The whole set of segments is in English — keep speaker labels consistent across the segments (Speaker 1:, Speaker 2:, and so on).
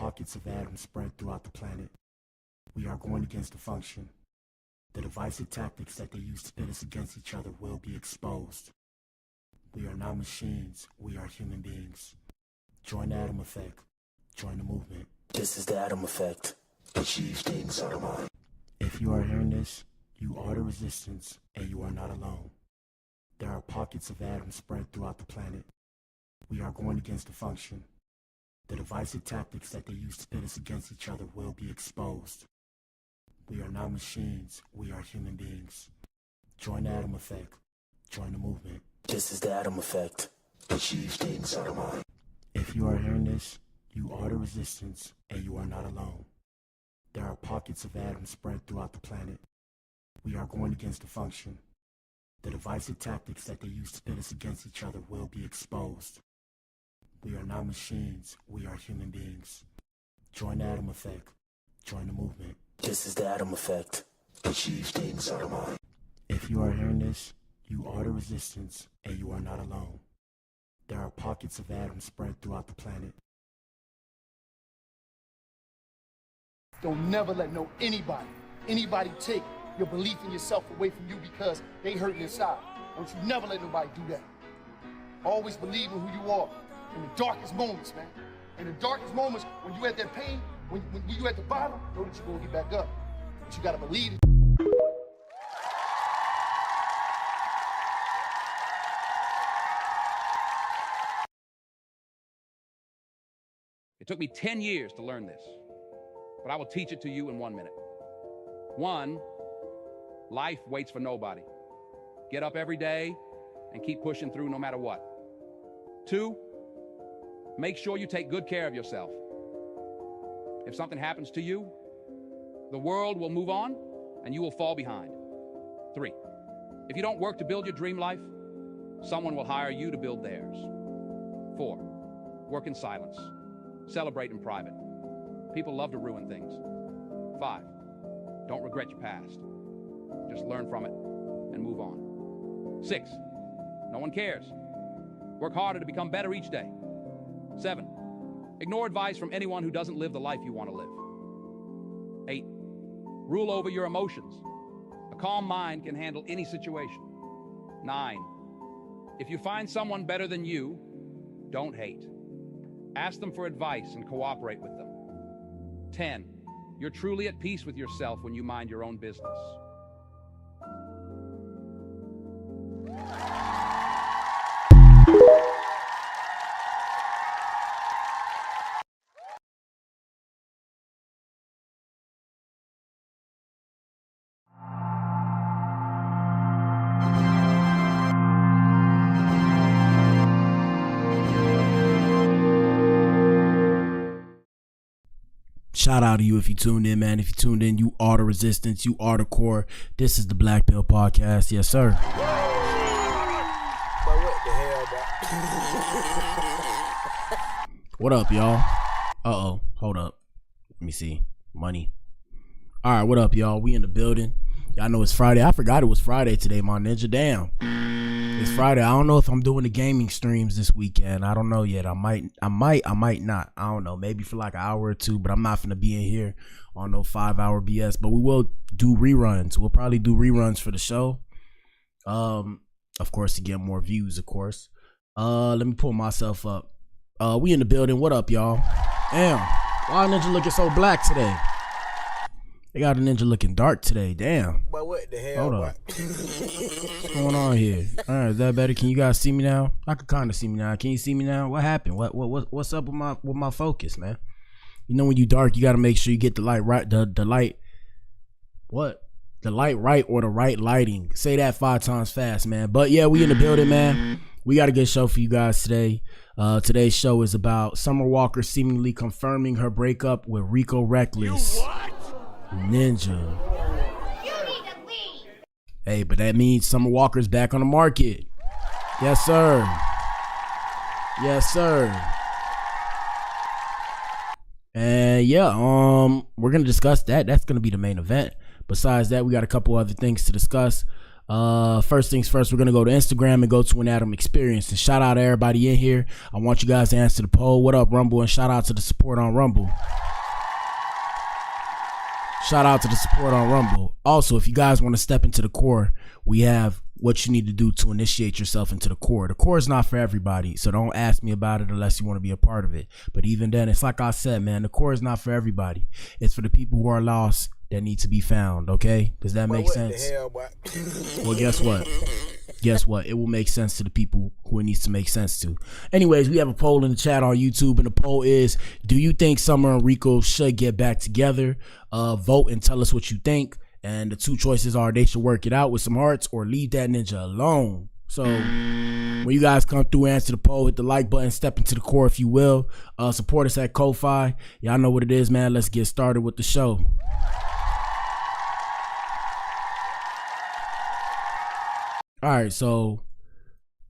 Speaker 1: pockets of atoms spread throughout the planet. We are going against the function. The divisive tactics that they use to pit us against each other will be exposed. We are not machines, we are human beings. Join the Atom Effect. Join the movement. This is the Atom Effect. Achieve things out of mind. If you are hearing this, you are the resistance, and you are not alone. There are pockets of atoms spread throughout the planet. We are going against the function. The divisive tactics that they use to pit us against each other will be exposed. We are not machines, we are human beings. Join the Atom Effect. Join the movement. This is the Atom Effect. Achieve things out of mind. If you are hearing this, you are the resistance, and you are not alone. There are pockets of atoms spread throughout the planet. We are going against the function. The divisive tactics that they use to pit us against each other will be exposed. We are not machines, we are human beings. Join the Atom Effect. Join the movement. This is the Atom Effect. Achieve things out of mind. If you are hearing this, you are the resistance, and you are not alone. There are pockets of atoms spread throughout the planet.
Speaker 2: Don't never let anybody take your belief in yourself away from you because they hurt inside. Don't you never let nobody do that. Always believe in who you are in the darkest moments, man. In the darkest moments, when you at that pain, when you at the bottom, know that you're gonna get back up. But you gotta believe it.
Speaker 3: It took me 10 years to learn this, but I will teach it to you in 1 minute. 1, life waits for nobody. Get up every day and keep pushing through no matter what. 2, make sure you take good care of yourself. If something happens to you, the world will move on and you will fall behind. 3, if you don't work to build your dream life, someone will hire you to build theirs. 4, work in silence. Celebrate in private. People love to ruin things. 5, don't regret your past. Just learn from it and move on. 6, no one cares. Work harder to become better each day. 7, ignore advice from anyone who doesn't live the life you want to live. 8, rule over your emotions. A calm mind can handle any situation. 9, if you find someone better than you, don't hate. Ask them for advice and cooperate with them. 10, you're truly at peace with yourself when you mind your own business.
Speaker 4: Shout out to you if you tuned in, man. If you tuned in, you are the resistance. You are the core. This is the Blac Pill podcast. Yes, sir.
Speaker 5: But what the hell, bro?
Speaker 4: What up, y'all? Uh-oh. Hold up. Let me see. Money. All right, what up, y'all? We in the building. Y'all know it's Friday. I forgot it was Friday today, my ninja. Damn. It's Friday. I don't know if I'm doing the gaming streams this weekend. I don't know yet. I might not. I don't know. Maybe for like an hour or two, but I'm not gonna be in here on no 5-hour BS. But we will do reruns. We'll probably do reruns for the show. Of course, to get more views, of course. Let me pull myself up. We in the building. What up, y'all? Damn. Why Ninja looking so black today? They got a Ninja looking dark today. Damn.
Speaker 5: But what the hell?
Speaker 4: Hold up. What's going on here? All right, is that better? Can you guys see me now? I can kind of see me now. Can you see me now? What happened? What's up with my focus, man? You know when you dark, you got to make sure you get the light right. The light. What? The light right or the right lighting. Say that 5 times fast, man. But yeah, we in the building, man. We got a good show for you guys today. Today's show is about Summer Walker seemingly confirming her breakup with Rico Recklezz. Ninja. Hey, but that means Summer Walker's back on the market. Yes, sir. Yes, sir. And yeah, we're gonna discuss that. That's gonna be the main event. Besides that, we got a couple other things to discuss. First things first, we're gonna go to Instagram and go to an Atom Experience. And shout out to everybody in here. I want you guys to answer the poll. What up, Rumble? And shout out to the support on Rumble. Shout out to the support on Rumble. Also, if you guys want to step into the core, we have what you need to do to initiate yourself into the core. The core is not for everybody, so don't ask me about it unless you want to be a part of it. But even then, it's like I said, man, the core is not for everybody. It's for the people who are lost that need to be found, okay? Does that make sense? Well, guess what? Guess what? It will make sense to the people who it needs to make sense to. Anyways, we have a poll in the chat on YouTube, and the poll is, do you think Summer and Rico should get back together? Vote and tell us what you think. And the two choices are they should work it out with some hearts or leave that ninja alone. So when you guys come through, answer the poll, hit the like button, step into the core if you will. Support us at Ko-Fi. Y'all know what it is, man. Let's get started with the show. All right, so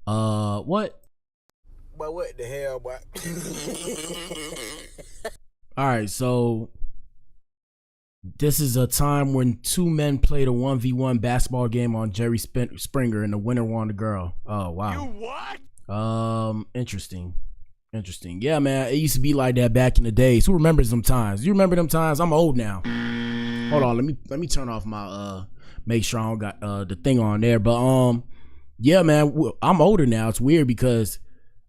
Speaker 4: what?
Speaker 5: But what the hell, boy?
Speaker 4: All right, so this is a time when two men played a 1v1 basketball game on Jerry Springer, and the winner won the girl. Oh, wow. You what? Interesting. Yeah, man, it used to be like that back in the days. Who remembers them times? You remember them times? I'm old now. Hold on, let me turn off my make sure I don't got the thing on there. But yeah, man, I'm older now. It's weird because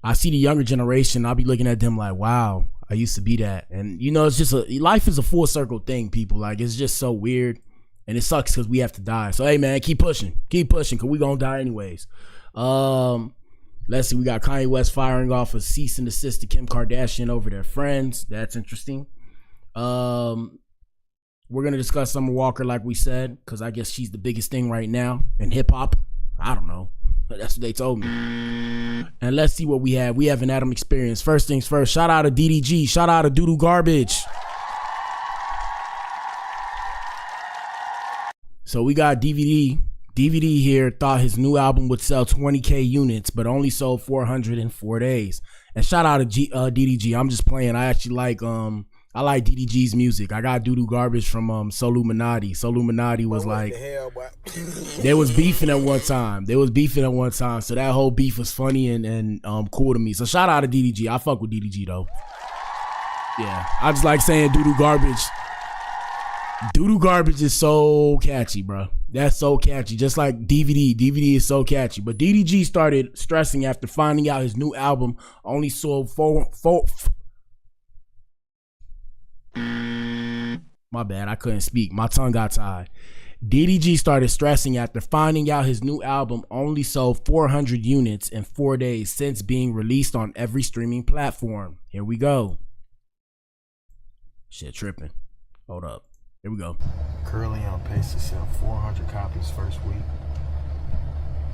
Speaker 4: I see the younger generation. I'll be looking at them like, wow, I used to be that. And you know, it's just life is a full circle thing, people. Like, it's just so weird, and it sucks because we have to die. So hey, man, keep pushing because we gonna die anyways. Let's see, we got Kanye West firing off a cease and desist to Kim Kardashian over their friends. That's interesting. We're gonna discuss Summer Walker, like we said, because I guess she's the biggest thing right now in hip hop. I don't know, but that's what they told me. And let's see what we have. We have an Adam experience. First things first, shout out to DDG, shout out to Doodoo Garbage. So we got DVD here thought his new album would sell 20K units, but only sold 400 in 4 days. And shout out to DDG. I'm just playing. I actually like I like DDG's music. I got Doodoo Garbage from Soluminati. Soluminati was like, they was beefing at one time. So that whole beef was funny and cool to me. So shout out to DDG. I fuck with DDG though. Yeah, I just like saying Doodoo Garbage. Doodoo Garbage is so catchy, bro. That's so catchy. Just like DVD. DVD is so catchy. But DDG started stressing after finding out his new album only sold my bad, I couldn't speak. My tongue got tied. DDG started stressing after finding out his new album only sold 400 units in 4 days since being released on every streaming platform. Here we go. Shit tripping. Hold up. Here we go.
Speaker 5: Currently on pace to sell 400 copies first week.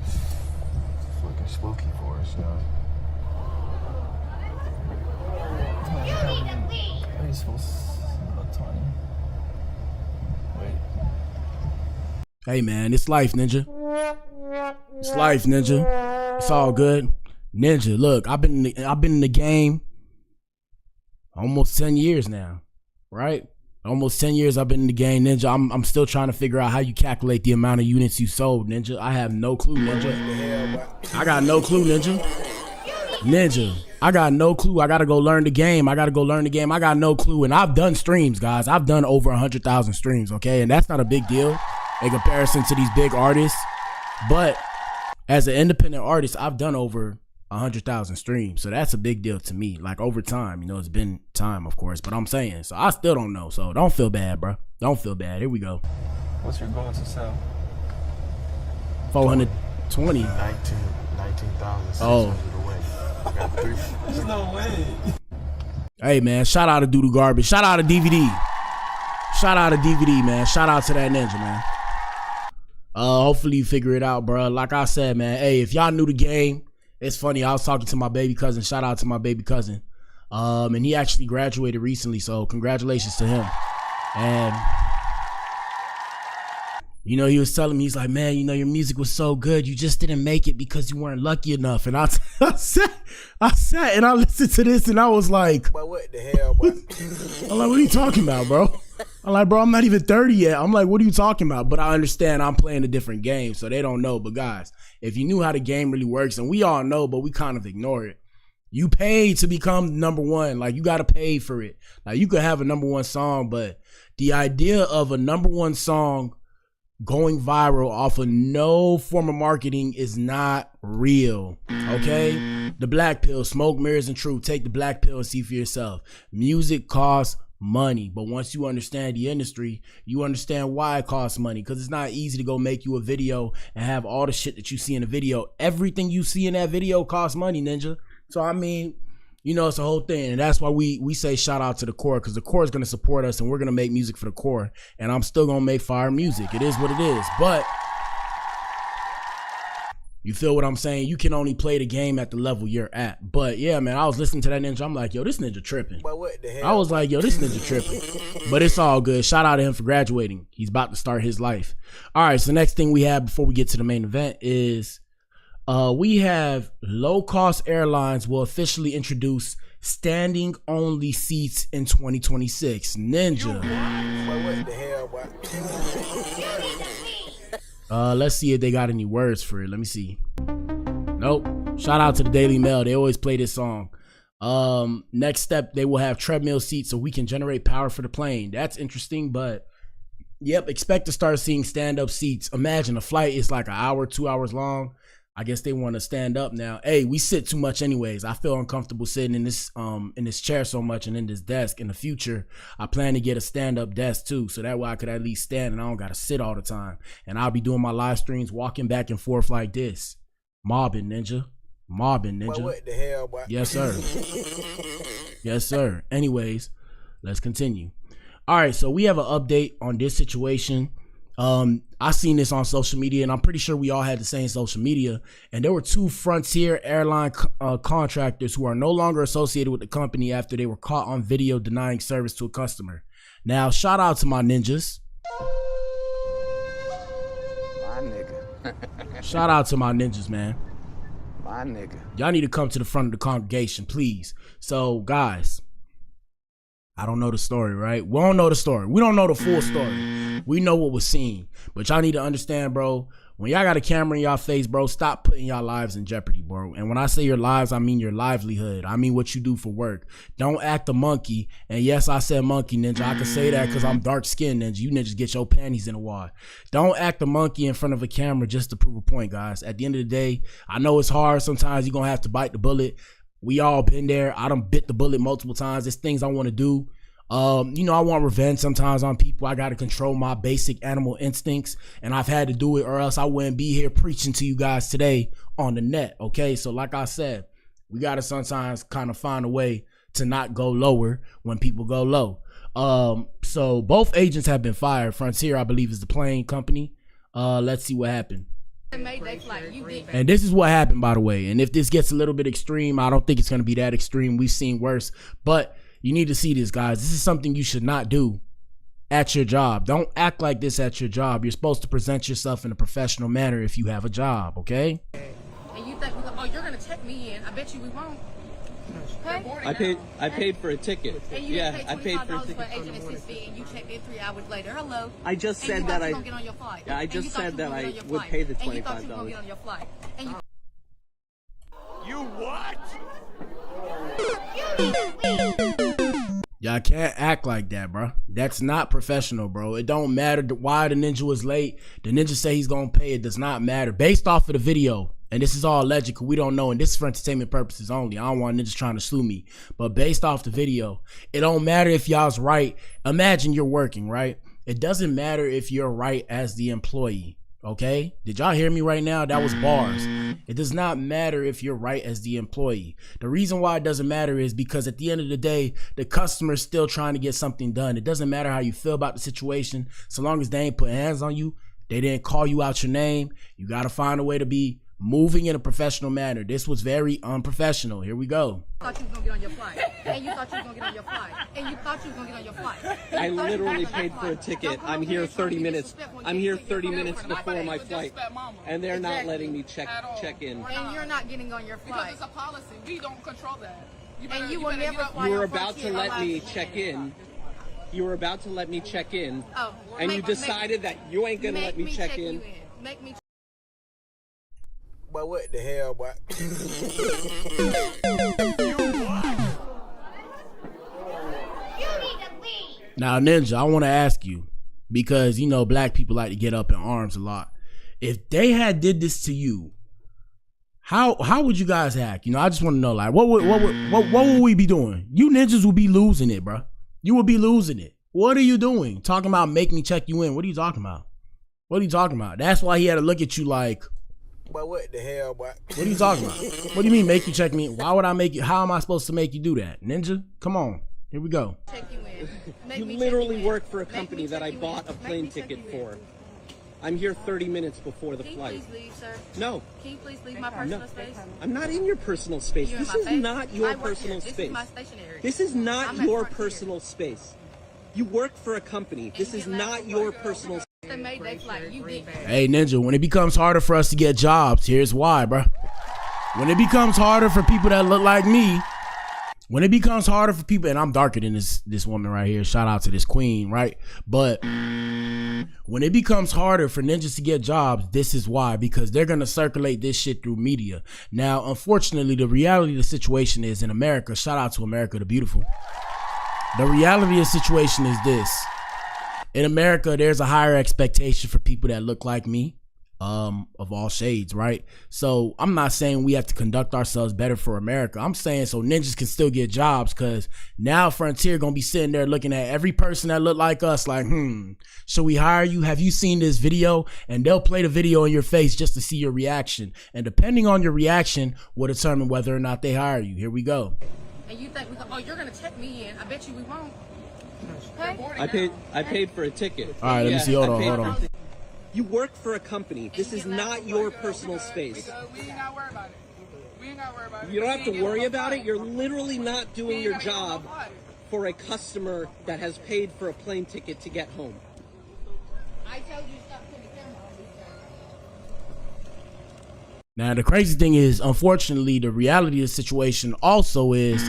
Speaker 5: It's looking spooky for us, y'all.
Speaker 6: You need to leave.
Speaker 7: Are you supposed to 20? Wait.
Speaker 4: Hey man, it's life, Ninja. It's life, Ninja. It's all good. Ninja, look, I've been in the game almost 10 years now, right? Almost 10 years I've been in the game, Ninja. I'm still trying to figure out how you calculate the amount of units you sold, Ninja. I have no clue, Ninja. I got no clue, Ninja. Ninja, I got no clue. I gotta go learn the game. I got no clue. And I've done streams, guys. I've done over 100,000 streams, okay? And that's not a big deal in comparison to these big artists. But as an independent artist, I've done over 100,000 streams. So that's a big deal to me. Like, over time, you know, it's been time, of course. But I'm saying, so I still don't know. So don't feel bad, bro. Don't feel bad. Here we go.
Speaker 7: What's your goal to sell?
Speaker 4: 420.
Speaker 5: 19,600
Speaker 4: Oh.
Speaker 5: away. I got 3.
Speaker 7: There's no way.
Speaker 4: Hey, man, shout out to Doodoo Garbage. Shout out to DVD. Shout out to DVD, man. Shout out to that Ninja, man. Hopefully you figure it out, bro. Like I said, man, hey, if y'all knew the game, it's funny. I was talking to my baby cousin. Shout out to my baby cousin. And he actually graduated recently, so congratulations to him. And you know, he was telling me, he's like, man, you know, your music was so good. You just didn't make it because you weren't lucky enough. And I sat and I listened to this and I was like,
Speaker 5: But what the hell, boy?
Speaker 4: I'm like, what are you talking about, bro? I'm like, bro, I'm not even 30 yet. I'm like, what are you talking about? But I understand I'm playing a different game, so they don't know. But guys, if you knew how the game really works, and we all know, but we kind of ignore it. You paid to become number one. Like, you got to pay for it. Like, you could have a number one song, but the idea of a number one song going viral off of no form of marketing is not real. Okay? The Blac Pill, smoke, mirrors, and truth. Take the Blac Pill and see for yourself. Music costs money, but once you understand the industry, you understand why it costs money, because it's not easy to go make you a video and have all the shit that you see in the video. Everything you see in that video costs money, Ninja. So I mean, you know, it's a whole thing, and that's why we say shout out to the core, because the core is going to support us and we're going to make music for the core, and I'm still going to make fire music. It is what it is. But you feel what I'm saying? You can only play the game at the level you're at. But yeah, man, I was listening to that Ninja. I'm like, yo, this Ninja tripping.
Speaker 8: But what the hell?
Speaker 4: I was like, yo, this Ninja tripping. But it's all good. Shout out to him for graduating. He's about to start his life. All right, so the next thing we have before we get to the main event is we have low-cost airlines will officially introduce standing only seats in 2026. Ninja.
Speaker 8: What the hell, boy?
Speaker 4: Let's see if they got any words for it. Let me see. Nope. Shout out to the Daily Mail. They always play this song. Next step, they will have treadmill seats so we can generate power for the plane. That's interesting, but yep, expect to start seeing stand-up seats. Imagine a flight is like an hour, 2 hours long. I guess they want to stand up now. Hey, we sit too much anyways. I feel uncomfortable sitting in this chair so much and in this desk. In the future, I plan to get a stand-up desk too, so that way I could at least stand and I don't gotta sit all the time. And I'll be doing my live streams walking back and forth like this. Mobbing, Ninja. Mobbing, Ninja.
Speaker 8: What the hell, boy?
Speaker 4: Yes, sir. Yes, sir. Anyways, let's continue. All right, so we have an update on this situation. I seen this on social media, and I'm pretty sure we all had the same social media, and there were two Frontier airline contractors who are no longer associated with the company after they were caught on video denying service to a customer. Now, shout out to my ninjas.
Speaker 9: My nigga.
Speaker 4: Shout out to my ninjas, man.
Speaker 9: My nigga.
Speaker 4: Y'all need to come to the front of the congregation, please. So, guys, I don't know the story, right? We don't know the story. We don't know the full story. We know what was seen. But y'all need to understand, bro, when y'all got a camera in y'all face, bro, stop putting y'all lives in jeopardy, bro. And when I say your lives, I mean your livelihood. I mean what you do for work. Don't act a monkey. And yes, I said monkey, Ninja. I can say that because I'm dark-skinned, Ninja. You ninjas get your panties in the water. Don't act a monkey in front of a camera just to prove a point, guys. At the end of the day, I know it's hard. Sometimes you're going to have to bite the bullet. We all been there. I done bit the bullet multiple times. There's things I want to do. You know, I want revenge sometimes on people. I got to control my basic animal instincts, and I've had to do it or else I wouldn't be here preaching to you guys today on the net. Okay. So like I said, we got to sometimes kind of find a way to not go lower when people go low. So both agents have been fired. Frontier, I believe, is the plane company. Let's see what happened. And this is what happened, by the way. And if this gets a little bit extreme, I don't think it's going to be that extreme. We've seen worse, but you need to see this, guys. This is something you should not do at your job. Don't act like this at your job. You're supposed to present yourself in a professional manner if you have a job, okay?
Speaker 10: And you think, oh, you're going to check me in. I bet you we won't.
Speaker 11: Okay? I paid for a ticket.
Speaker 10: And you
Speaker 11: yeah, I paid for a ticket.
Speaker 10: For an agent assist and you checked in 3 hours later. Hello.
Speaker 11: I just said that I.
Speaker 10: Get on your flight.
Speaker 11: Yeah, I just said that I would pay the $25.
Speaker 10: And you thought you were going to get on your flight. And
Speaker 9: You what?
Speaker 4: Y'all can't act like that, bro. That's not professional, bro. It don't matter why the ninja was late. The ninja say he's gonna pay. It does not matter. Based off of the video, and this is all alleged, we don't know, and this is for entertainment purposes only. I don't want ninjas trying to sue me. But based off the video, it don't matter if y'all's right. Imagine you're working, right? It doesn't matter if you're right as the employee. Okay, did y'all hear me right now? That was bars. It does not matter if you're right as the employee. The reason why it doesn't matter is because at the end of the day, the customer's still trying to get something done. It doesn't matter how you feel about the situation. So long as they ain't put hands on you, they didn't call you out your name, you got to find a way to be moving in a professional manner. This was very unprofessional. Here we go.
Speaker 10: Thought you was gonna get on your flight, and you thought you was gonna get on your flight, and you thought you was gonna get on your flight.
Speaker 11: I literally paid for a ticket. I'm here 30 minutes. I'm here 30 minutes before my flight, and they're not letting me check in.
Speaker 10: And you're not getting on your flight.
Speaker 12: Because it's a policy. We don't control that.
Speaker 10: And you will never fly.
Speaker 11: You were about to let me check in. You were about to let me check in, and you decided that you ain't gonna let me check in.
Speaker 10: Make me.
Speaker 8: But what the hell, boy?
Speaker 4: Now, Ninja, I want to ask you, because you know black people like to get up in arms a lot. If they had did this to you, how would you guys act? You know, I just want to know, like, what would we be doing? You ninjas would be losing it, bro. You would be losing it. What are you doing? Talking about make me check you in. What are you talking about? What are you talking about? That's why he had to look at you like,
Speaker 8: but what the hell, boy?
Speaker 4: What are you talking about? What do you mean make you check me in? Why would I make you? How am I supposed to make you do that? Ninja, come on. Here we go.
Speaker 10: Check you in.
Speaker 11: You literally work for a company that I bought a plane ticket for. I'm here 30 minutes before the flight.
Speaker 10: Can you please leave, sir?
Speaker 11: No.
Speaker 10: Can you please leave my personal space?
Speaker 11: I'm not in your personal space.
Speaker 10: You're
Speaker 11: This
Speaker 10: in
Speaker 11: is
Speaker 10: my face.
Speaker 11: not your
Speaker 10: I work
Speaker 11: personal
Speaker 10: here.
Speaker 11: space.
Speaker 10: This is my stationary.
Speaker 11: This is not
Speaker 10: I'm at
Speaker 11: your
Speaker 10: Frontier.
Speaker 11: personal space. You work for a company. This is not your personal space.
Speaker 10: The Mayday flight. You did.
Speaker 4: Hey, Ninja, when it becomes harder for us to get jobs, here's why, bro. When it becomes harder for people that look like me, when it becomes harder for people, and I'm darker than this woman right here, shout out to this queen, right? But when it becomes harder for ninjas to get jobs, this is why, because they're going to circulate this shit through media. Now, unfortunately, the reality of the situation is in America, shout out to America the Beautiful. The reality of the situation is this. In America, there's a higher expectation for people that look like me, of all shades, right? So I'm not saying we have to conduct ourselves better for America. I'm saying so ninjas can still get jobs, because now Frontier gonna be sitting there looking at every person that look like us like, should we hire you? Have you seen this video? And they'll play the video in your face just to see your reaction. And depending on your reaction will determine whether or not they hire you. Here we go.
Speaker 10: And you think you're gonna check me in? I bet you we won't.
Speaker 11: I paid for a ticket.
Speaker 4: All right, let me see. Hold on.
Speaker 11: You work for a company. This is not your personal space.
Speaker 12: We ain't gotta worry about it. We ain't gotta worry about it.
Speaker 11: You don't have to worry about it. You're literally not doing your job for a customer that has paid for a plane ticket to get home.
Speaker 10: I told you to stop putting the camera on me, sir.
Speaker 4: Now, the crazy thing is, unfortunately, the reality of the situation also is,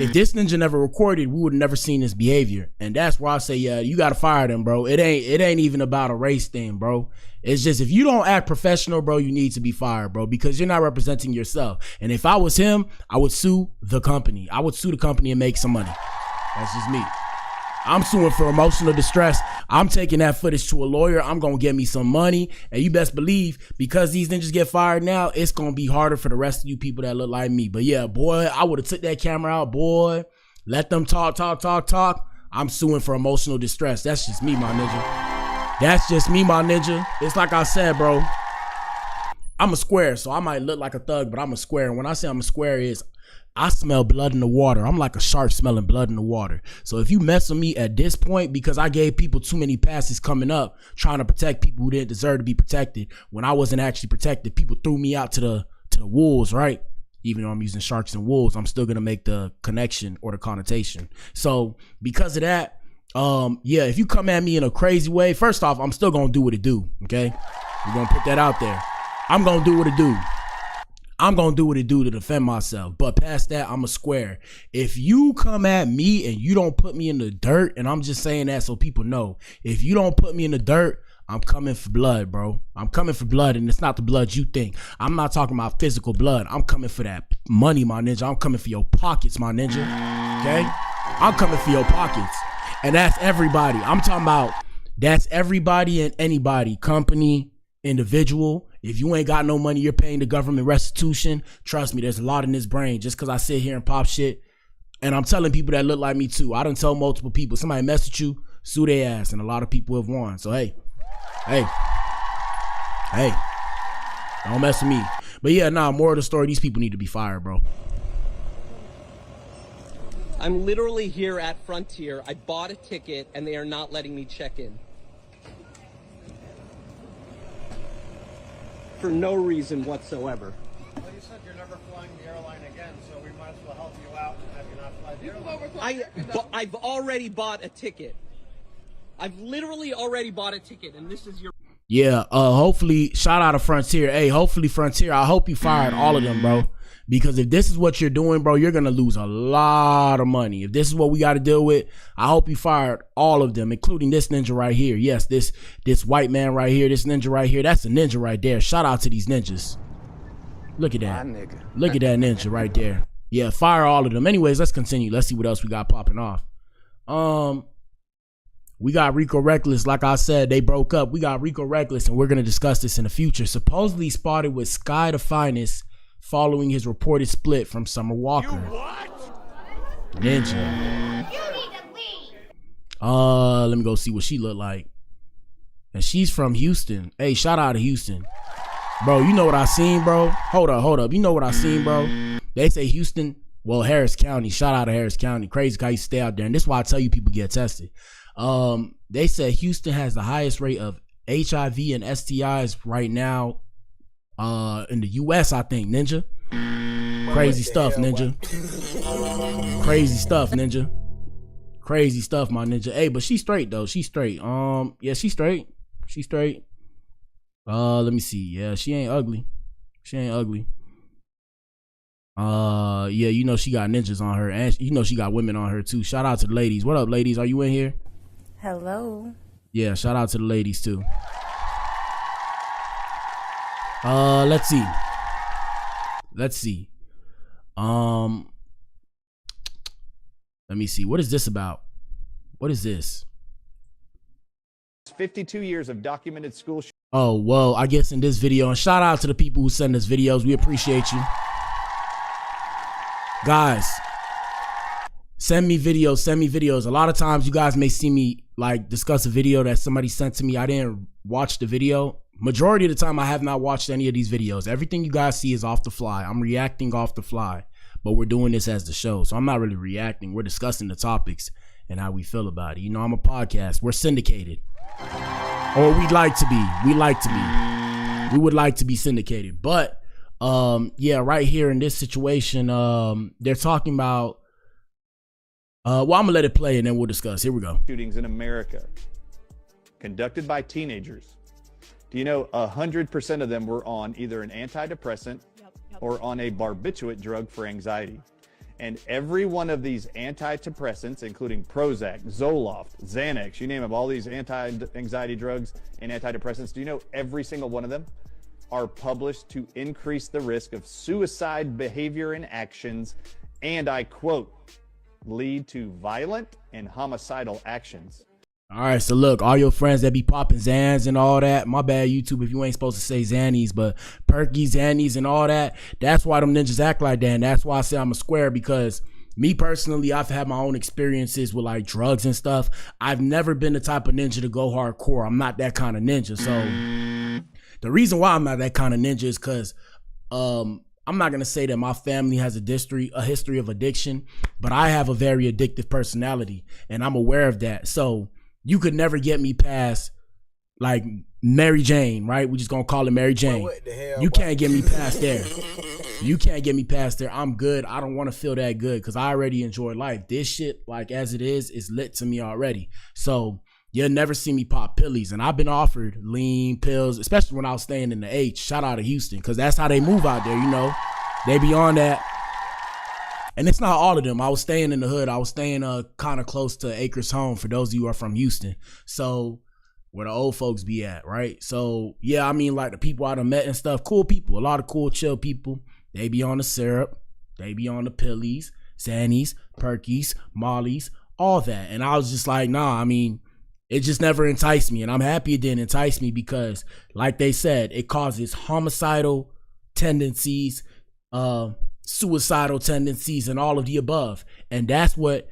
Speaker 4: if this ninja never recorded, we would have never seen this behavior. And that's why I say, yeah, you got to fire them, bro. It ain't even about a race thing, bro. It's just, if you don't act professional, bro, you need to be fired, bro, because you're not representing yourself. And if I was him, I would sue the company. I would sue the company and make some money. That's just me. I'm suing for emotional distress. I'm taking that footage to a lawyer. I'm going to get me some money. And you best believe, because these ninjas get fired now, it's going to be harder for the rest of you people that look like me. But yeah, boy, I would have took that camera out, boy. Let them talk. I'm suing for emotional distress. That's just me, my ninja. That's just me, my ninja. It's like I said, bro. I'm a square, so I might look like a thug, but I'm a square. And when I say I'm a square is, I smell blood in the water. I'm like a shark smelling blood in the water. So if you mess with me at this point, because I gave people too many passes coming up, trying to protect people who didn't deserve to be protected, when I wasn't actually protected, people threw me out to the wolves, right? Even though I'm using sharks and wolves, I'm still gonna make the connection or the connotation. So because of that, yeah, if you come at me in a crazy way, first off, I'm still gonna do what it do. Okay, we're gonna put that out there. I'm gonna do what it do. I'm going to do what it do to defend myself. But past that, I'm a square. If you come at me and you don't put me in the dirt, and I'm just saying that so people know, if you don't put me in the dirt, I'm coming for blood, bro. I'm coming for blood, and it's not the blood you think. I'm not talking about physical blood. I'm coming for that money, my ninja. I'm coming for your pockets, my ninja. Okay? I'm coming for your pockets. And that's everybody. I'm talking about that's everybody and anybody, company, individual. If you ain't got no money, you're paying the government restitution. Trust me, there's a lot in this brain. Just because I sit here and pop shit, and I'm telling people that look like me too. I done tell multiple people, somebody message you, sue their ass, and a lot of people have won. So hey, don't mess with me. But yeah, more of the story, these people need to be fired, bro.
Speaker 11: I'm literally here at Frontier. I bought a ticket, and they are not letting me check in. For no reason whatsoever.
Speaker 5: Well, you said you're never flying the airline again, so we might as well help you out and have you not fly the airline.
Speaker 11: I've already bought a ticket. I've literally already bought a ticket, and this is your...
Speaker 4: Yeah, hopefully, shout out to Frontier. Hey, hopefully Frontier, I hope you fired all of them, bro. Because if this is what you're doing, bro, you're going to lose a lot of money. If this is what we got to deal with, I hope you fired all of them, including this ninja right here. Yes, this white man right here, this ninja right here, that's a ninja right there. Shout out to these ninjas. Look at that.
Speaker 9: My nigga.
Speaker 4: Look at that ninja right there. Yeah, fire all of them. Anyways, let's continue. Let's see what else we got popping off. We got Rico Recklezz. Like I said, they broke up. We got Rico Recklezz, and we're gonna discuss this in the future. Supposedly spotted with Sky the Finest following his reported split from Summer Walker.
Speaker 9: You what?
Speaker 4: Ninja.
Speaker 6: You need to leave.
Speaker 4: Let me go see what she look like. And she's from Houston. Hey, shout out to Houston. Bro, you know what I seen, bro? Hold up. You know what I seen, bro? They say Houston, well, Harris County. Shout out to Harris County. Crazy how you stay out there. And this is why I tell you people get tested. They said Houston has the highest rate of HIV and STIs right now in the US, I think, Ninja. Crazy stuff, Ninja. Crazy stuff, Ninja. Crazy stuff, my ninja. Hey, but she's straight though. She's straight. Yeah, she's straight. She's straight. Let me see. Yeah, she ain't ugly. She ain't ugly. Yeah, you know she got ninjas on her, and you know she got women on her too. Shout out to the ladies. What up, ladies? Are you in here?
Speaker 13: Hello.
Speaker 4: Yeah, shout out to the ladies too. Let's see. Let me see. What is this about? What is this?
Speaker 5: 52 years of documented school.
Speaker 4: Oh, well, I guess in this video, and shout out to the people who send us videos. We appreciate you. Guys, send me videos. A lot of times you guys may see me like discuss a video that somebody sent to me. I didn't watch the video. Majority of the time I have not watched any of these videos. Everything you guys see is off the fly. I'm reacting off the fly, but we're doing this as the show. So I'm not really reacting. We're discussing the topics and how we feel about it. You know, I'm a podcast. We're syndicated. Or we'd like to be. We would like to be syndicated. But yeah, right here in this situation, they're talking about well, I'm gonna let it play and then we'll discuss. Here we go.
Speaker 5: Shootings in America conducted by teenagers. Do you know 100% of them were on either an antidepressant or on a barbiturate drug for anxiety? And every one of these antidepressants, including Prozac, Zoloft, Xanax, you name them, all these anti-anxiety drugs and antidepressants, do you know every single one of them are published to increase the risk of suicide behavior and actions, and I quote, lead to violent and homicidal actions.
Speaker 4: All right, so look, all your friends that be popping Xans and all that, my bad YouTube if you ain't supposed to say Xannies, but Perkies, Xannies and all that, that's why them ninjas act like that, and that's why I say I'm a square, because me personally, I've had my own experiences with like drugs and stuff. I've never been the type of ninja to go hardcore. I'm not that kind of ninja. So the reason why I'm not that kind of ninja is because I'm not going to say that my family has a history of addiction, but I have a very addictive personality and I'm aware of that. So you could never get me past like Mary Jane, right? We're just going to call it Mary Jane.
Speaker 8: What the hell,
Speaker 4: you can't get me past there. You can't get me past there. I'm good. I don't want to feel that good because I already enjoy life. This shit, like as it is lit to me already. So you'll never see me pop pillies. And I've been offered lean pills, especially when I was staying in the H. Shout out to Houston, because that's how they move out there, you know. They be on that. And it's not all of them. I was staying in the hood. I was staying kind of close to Acres Home, for those of you who are from Houston. So where the old folks be at, right? So yeah, I mean, like the people I done met and stuff, cool people, a lot of cool, chill people. They be on the syrup. They be on the pillies, Xannies, Perkies, Mollies, all that. And I was just like, nah, I mean, it just never enticed me. And I'm happy it didn't entice me because, like they said, it causes homicidal tendencies, suicidal tendencies, and all of the above. And that's what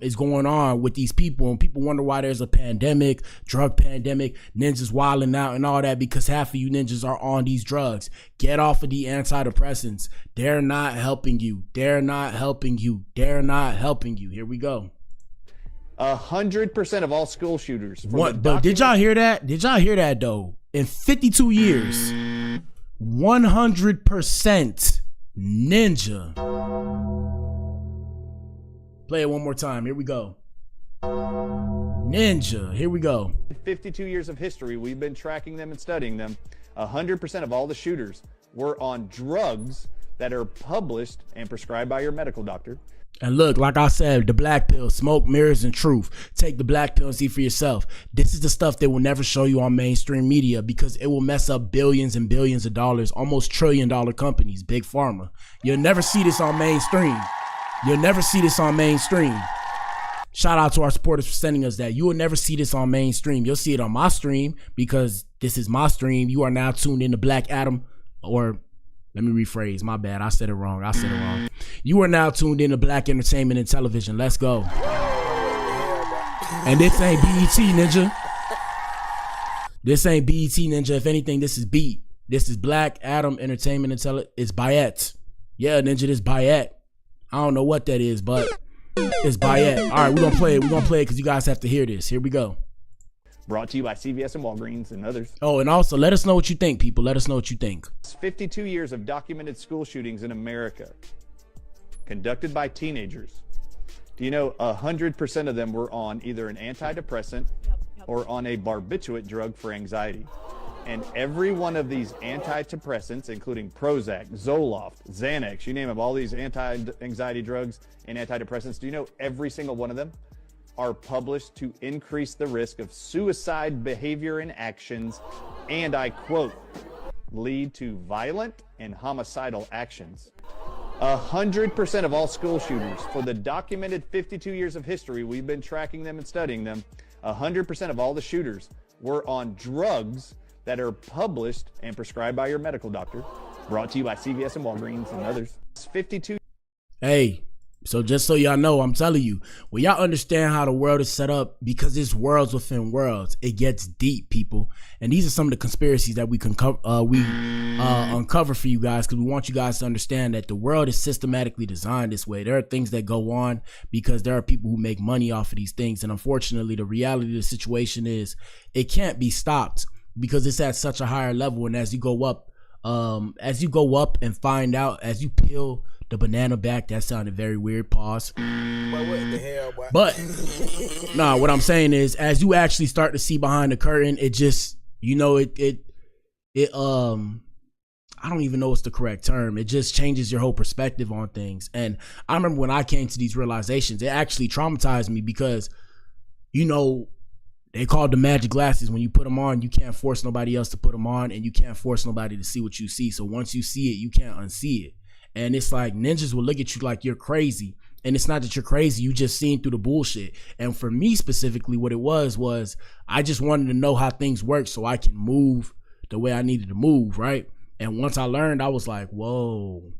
Speaker 4: is going on with these people. And people wonder why there's a pandemic, drug pandemic, ninjas wilding out and all that, because half of you ninjas are on these drugs. Get off of the antidepressants. They're not helping you. They're not helping you. They're not helping you. Here we go.
Speaker 5: 100% of all school shooters.
Speaker 4: What? But did y'all hear that? Did y'all hear that though? In 52 years, 100% ninja. Play it one more time. Here we go. Ninja. Here we go.
Speaker 5: 52 years of history, we've been tracking them and studying them. 100% of all the shooters were on drugs that are published and prescribed by your medical doctor.
Speaker 4: And look, like I said, the Blac Pill, smoke, mirrors, and truth. Take the Blac Pill and see for yourself. This is the stuff they will never show you on mainstream media because it will mess up billions and billions of dollars, almost $1 trillion companies, big pharma. You'll never see this on mainstream. You'll never see this on mainstream. Shout out to our supporters for sending us that. You will never see this on mainstream. You'll see it on my stream because this is my stream. You are now tuned in to Blacatom, or let me rephrase. My bad. I said it wrong. You are now tuned in to Black Entertainment and Television. Let's go. And this ain't BET, Ninja. This ain't BET, Ninja. If anything, this is Beat. This is Blacatom Entertainment and Television. It's Bayet. Yeah, Ninja, this Bayet. I don't know what that is, but it's Bayet. All right, we're going to play it. We're going to play it because you guys have to hear this. Here we go.
Speaker 5: Brought to you by CVS and Walgreens and others.
Speaker 4: Oh, and also let us know what you think, people. Let us know what you think.
Speaker 5: 52 years of documented school shootings in America, conducted by teenagers. Do you know 100% of them were on either an antidepressant or on a barbiturate drug for anxiety? And every one of these antidepressants, including Prozac, Zoloft, Xanax, you name them, all these anti-anxiety drugs and antidepressants, do you know every single one of them are published to increase the risk of suicide behavior and actions, and I quote, lead to violent and homicidal actions. 100% of all school shooters, for the documented 52 years of history, we've been tracking them and studying them, 100% of all the shooters were on drugs that are published and prescribed by your medical doctor, brought to you by CVS and Walgreens and others. 52.
Speaker 4: Hey, so just so y'all know, I'm telling you, when y'all understand how the world is set up, because it's worlds within worlds, it gets deep, people. And these are some of the conspiracies that we uncover for you guys, because we want you guys to understand that the world is systematically designed this way. There are things that go on because there are people who make money off of these things. And unfortunately, the reality of the situation is it can't be stopped because it's at such a higher level. And as you go up and find out, as you peel the banana back, that sounded very weird, pause.
Speaker 8: What the hell, boy?
Speaker 4: But nah, what I'm saying is, as you actually start to see behind the curtain, it just, you know, I don't even know what's the correct term. It just changes your whole perspective on things. And I remember when I came to these realizations, it actually traumatized me because, you know, they called the magic glasses. When you put them on, you can't force nobody else to put them on, and you can't force nobody to see what you see. So once you see it, you can't unsee it. And it's like ninjas will look at you like you're crazy. And it's not that you're crazy, you just seen through the bullshit. And for me specifically, what it was I just wanted to know how things work so I can move the way I needed to move, right? And once I learned, I was like, whoa.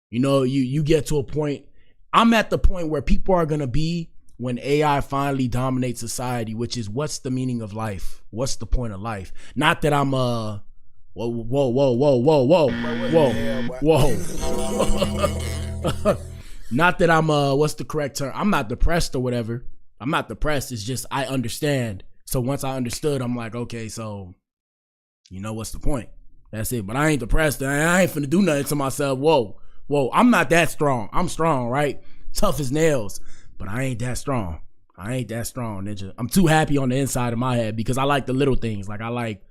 Speaker 4: You know, you get to a point, I'm at the point where people are gonna be when AI finally dominates society, which is, what's the meaning of life? What's the point of life? Not that I'm whoa. Not that I'm what's the correct term? I'm not depressed or whatever. I'm not depressed. It's just I understand. So once I understood, I'm like, okay, so you know what's the point? That's it. But I ain't depressed. I ain't finna do nothing to myself. Whoa. I'm not that strong. I'm strong, right? Tough as nails. But I ain't that strong. I ain't that strong, ninja. I'm too happy on the inside of my head because I like the little things. Like I like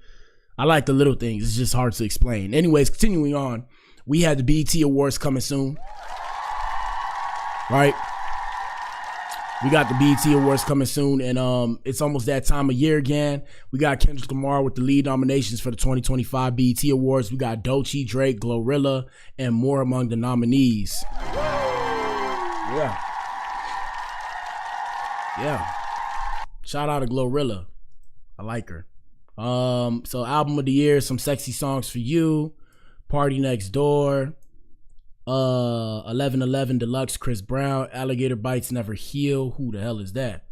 Speaker 4: the little things. It's just hard to explain. Anyways, continuing on, we had the BET Awards coming soon. Right? We got the BET Awards coming soon, and it's almost that time of year again. We got Kendrick Lamar with the lead nominations for the 2025 BET Awards. We got Doechii, Drake, Glorilla, and more among the nominees. Yeah. Shout out to Glorilla. I like her. So album of the year, Some Sexy Songs for You, Party Next Door, 1111 Deluxe, Chris Brown, Alligator Bites Never Heal. Who the hell is that?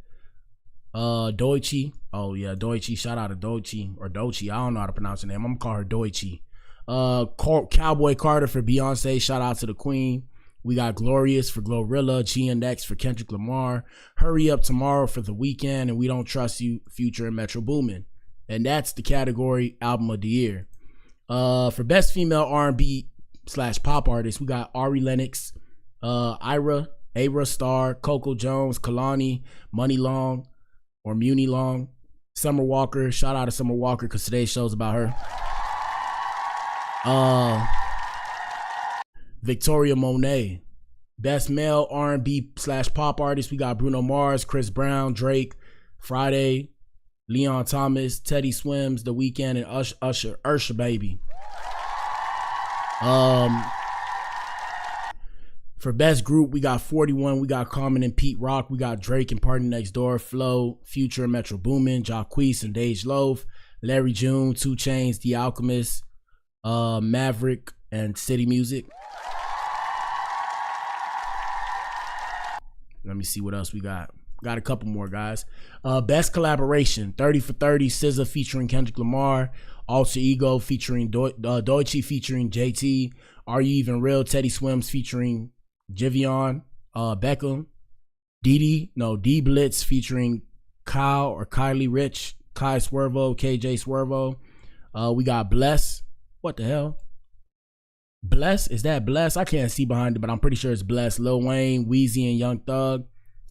Speaker 4: Doechii. Oh yeah, Doechii. Shout out to Doechii or Doechii. I don't know how to pronounce her name. I'm gonna call her Doechii. Cowboy Carter for Beyonce. Shout out to the Queen. We got Glorious for Glorilla, GNX for Kendrick Lamar, Hurry Up Tomorrow for The Weeknd, and We Don't Trust You, Future and Metro Boomin. And that's the category album of the year. For best female R&B/pop artist, we got Ari Lennox, Ayra Starr, Coco Jones, Kalani, Money Long or Muni Long, Summer Walker. Shout out to Summer Walker because today's show's about her. Victoria Monet. Best male R&B/pop artist, we got Bruno Mars, Chris Brown, Drake, Friday, Leon Thomas, Teddy Swims, The Weeknd, and Usher Baby. For best group, we got 41, we got Common and Pete Rock, we got Drake and Party Next Door, Flo, Future and Metro Boomin, Jacquees and Dej Loaf, Larry June, 2 Chainz, The Alchemist, Maverick, and City Music. Let me see what else we got. Got a couple more, guys. Best collaboration, 30 for 30, SZA featuring Kendrick Lamar, Alter Ego featuring Doechii featuring JT, Are You Even Real, Teddy Swims featuring Jivion, Beckham, D Blitz featuring Kyle or Kylie Rich, Kai Swervo, KJ Swervo. We got Bless. What the hell? Bless? Is that Bless? I can't see behind it, but I'm pretty sure it's Bless. Lil Wayne, Weezy, and Young Thug.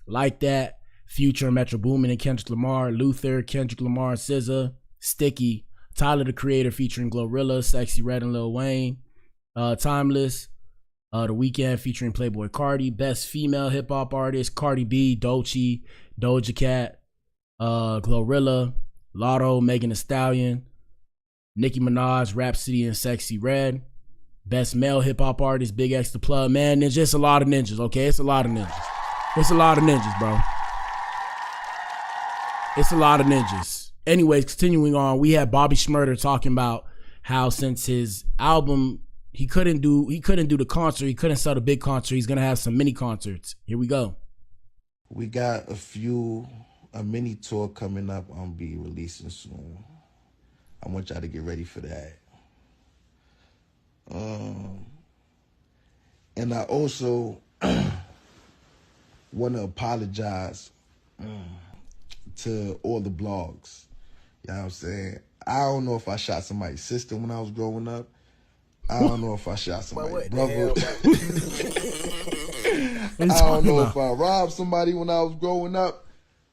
Speaker 4: Like That, Future, Metro Boomin, and Kendrick Lamar. Luther, Kendrick Lamar, and SZA. Sticky, Tyler the Creator featuring Glorilla, Sexy Red, and Lil Wayne. Timeless, The Weeknd featuring Playboi Carti. Best female hip hop artist, Cardi B, Doechii, Doja Cat, Glorilla, Lotto, Megan Thee Stallion, Nicki Minaj, Rhapsody, and Sexy Red. Best male hip hop artist, Big X the Plug. Man, there's just a lot of ninjas, okay? It's a lot of ninjas. It's a lot of ninjas, bro. It's a lot of ninjas. Anyways, continuing on, we had Bobby Shmurda talking about how since his album, he couldn't do the concert, he couldn't sell the big concert, he's gonna have some mini concerts. Here we go.
Speaker 13: We got a mini tour coming up. I'm be releasing soon. I want y'all to get ready for that. And I also want to apologize to all the blogs. You know what I'm saying? I don't know if I shot somebody's sister when I was growing up. I don't know if I shot somebody's brother. I don't know if I robbed somebody when I was growing up.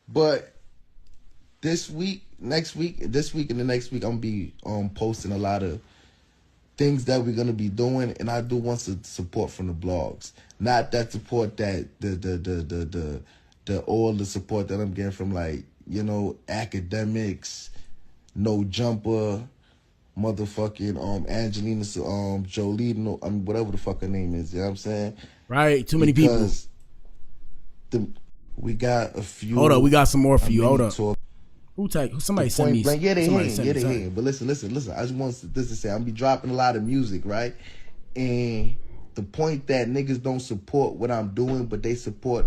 Speaker 13: But this week, and the next week, I'm going to be posting a lot of things that we're going to be doing, and I do want some support from the blogs. Not that support that all the support that I'm getting from, like, you know, academics, No Jumper, motherfucking Angelina Jolie, whatever the fuck her name is, you know what I'm saying?
Speaker 4: Right, too many people.
Speaker 13: We got a few.
Speaker 4: Hold up, we got some more for you. Hold up. Somebody sent me.
Speaker 13: Yeah, they here. But listen. I just want this to say, I'm be dropping a lot of music, right? And the point that niggas don't support what I'm doing, but they support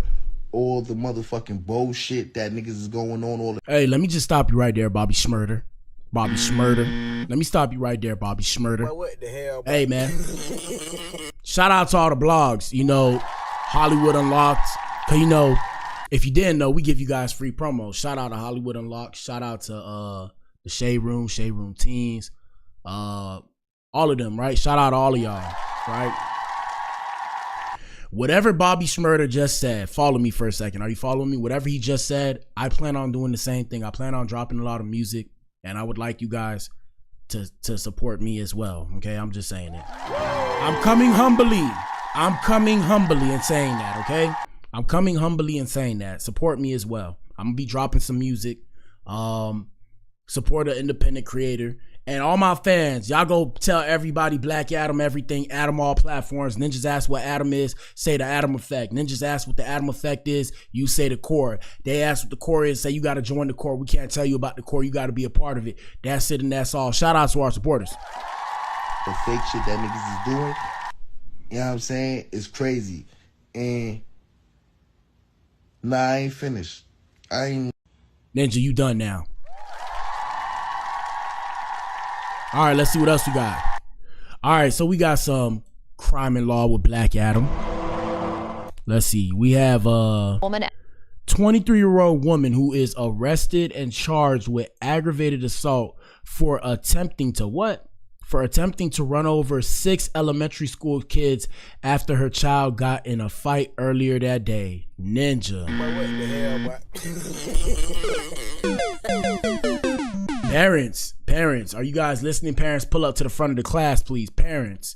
Speaker 13: all the motherfucking bullshit that niggas is going on.
Speaker 4: Hey, let me just stop you right there, Bobby Shmurda. Let me stop you right there, Bobby Shmurda.
Speaker 8: What the hell, bro?
Speaker 4: Hey, man. Shout out to all the blogs. You know, Hollywood Unlocked. Cause you know, if you didn't know, we give you guys free promos. Shout out to Hollywood Unlocked. Shout out to the Shade Room Teens, all of them, right? Shout out to all of y'all, right? Whatever Bobby Shmurda just said, follow me for a second. Are you following me? Whatever he just said, I plan on doing the same thing. I plan on dropping a lot of music, and I would like you guys to support me as well. Okay, I'm just saying it. I'm coming humbly and saying that. Okay. I'm coming humbly and saying that. Support me as well. I'm gonna be dropping some music. Support an independent creator. And all my fans, y'all go tell everybody Black Adam everything. Adam all platforms. Ninjas ask what Adam is. Say the Atom Effect. Ninjas ask what the Atom Effect is. You say the core. They ask what the core is. Say you got to join the core. We can't tell you about the core. You got to be a part of it. That's it and that's all. Shout out to our supporters.
Speaker 13: The fake shit that niggas is doing, you know what I'm saying, is crazy. And nah, I ain't finished.
Speaker 4: Ninja, you done now. All right, let's see what else we got. All right, so we got some crime and law with Black Adam. Let's see. We have a 23-year-old woman who is arrested and charged with aggravated assault for attempting to what? For attempting to run over 6 elementary school kids after her child got in a fight earlier that day. Ninja. Parents, are you guys listening? Parents, pull up to the front of the class, please. Parents,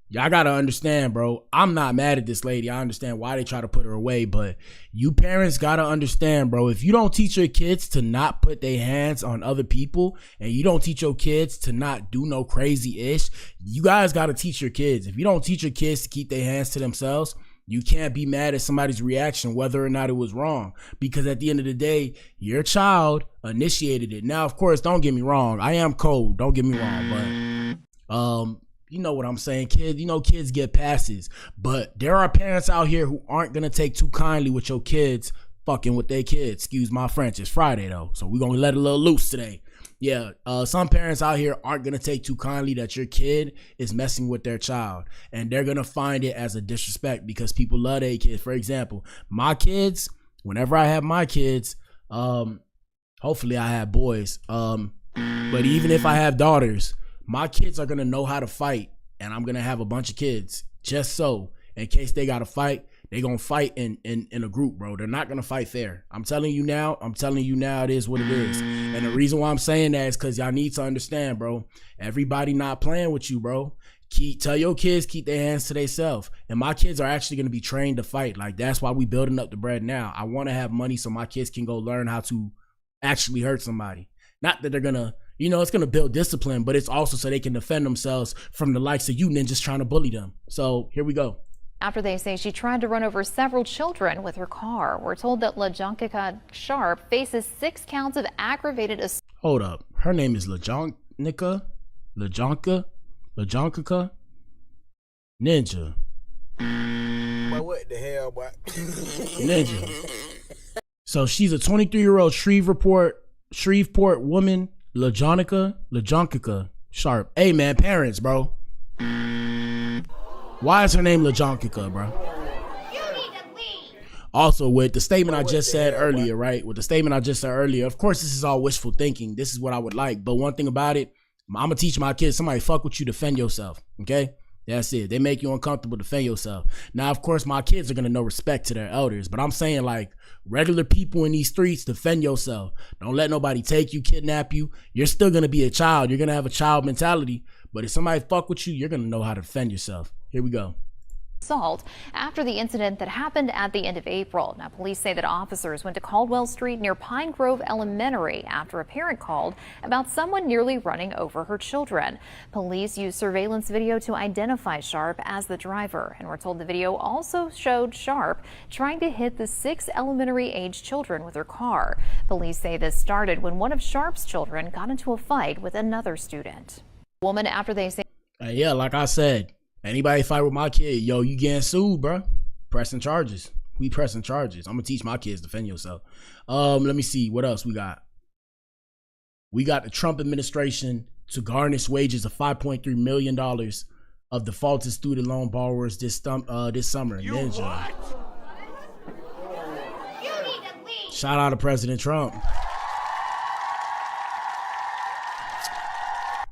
Speaker 4: y'all gotta understand, bro. I'm not mad at this lady. I understand why they try to put her away, but you parents gotta understand, bro. If you don't teach your kids to not put their hands on other people, and you don't teach your kids to not do no crazy ish, you guys gotta teach your kids. If you don't teach your kids to keep their hands to themselves, you can't be mad at somebody's reaction, whether or not it was wrong, because at the end of the day, your child initiated it. Now, of course, don't get me wrong. I am cold. Don't get me wrong, but you know what I'm saying, kid. You know, kids get passes, but there are parents out here who aren't gonna take too kindly with your kids fucking with their kids. Excuse my French. It's Friday though, so we're gonna let it a little loose today. Yeah, some parents out here aren't gonna take too kindly that your kid is messing with their child, and they're gonna find it as a disrespect because people love their kids. For example, my kids, whenever I have my kids, hopefully I have boys, but even if I have daughters, my kids are gonna know how to fight, and I'm gonna have a bunch of kids just so in case they gotta fight. They gonna fight in a group, bro. They're not gonna fight fair. I'm telling you now, it is what it is. And the reason why I'm saying that is because y'all need to understand, bro. Everybody not playing with you, bro. Tell your kids keep their hands to themselves. And my kids are actually gonna be trained to fight. Like, that's why we building up the bread now. I wanna have money so my kids can go learn how to actually hurt somebody. Not that they're gonna, it's gonna build discipline, but it's also so they can defend themselves from the likes of you ninjas trying to bully them. So here we go.
Speaker 14: After they say she tried to run over several children with her car. We're told that LaJohnica Sharp faces 6 counts of aggravated assault.
Speaker 4: Hold up. Her name is LaJohnica Ninja.
Speaker 8: Boy, what the hell, boy?
Speaker 4: Ninja. So she's a 23-year-old Shreveport woman, LaJohnica Sharp. Hey, man, parents, bro. Why is her name LaJohnica, bro?
Speaker 6: You need to leave.
Speaker 4: Also, with the statement I just said earlier, right? With the statement I just said earlier, of course, this is all wishful thinking. This is what I would like. But one thing about it, I'm going to teach my kids, somebody fuck with you, defend yourself, okay? That's it. They make you uncomfortable, defend yourself. Now, of course, my kids are going to know respect to their elders. But I'm saying, like, regular people in these streets, defend yourself. Don't let nobody take you, kidnap you. You're still going to be a child. You're going to have a child mentality. But if somebody fuck with you, you're going to know how to defend yourself. Here we go.
Speaker 14: Assault after the incident that happened at the end of April. Now, police say that officers went to Caldwell Street near Pine Grove Elementary after a parent called about someone nearly running over her children. Police used surveillance video to identify Sharp as the driver, and we're told the video also showed Sharp trying to hit the 6 elementary-age children with her car. Police say this started when one of Sharp's children got into a fight with another student. Woman after they say,
Speaker 4: yeah, like I said, anybody fight with my kid, yo, you getting sued, bro. Pressing charges. We pressing charges. I'm gonna teach my kids to defend yourself. Let me see what else we got. We got the Trump administration to garnish wages of $5.3 million of defaulted student loan borrowers this summer. Ninja.
Speaker 6: You need to leave.
Speaker 4: Shout out to President Trump.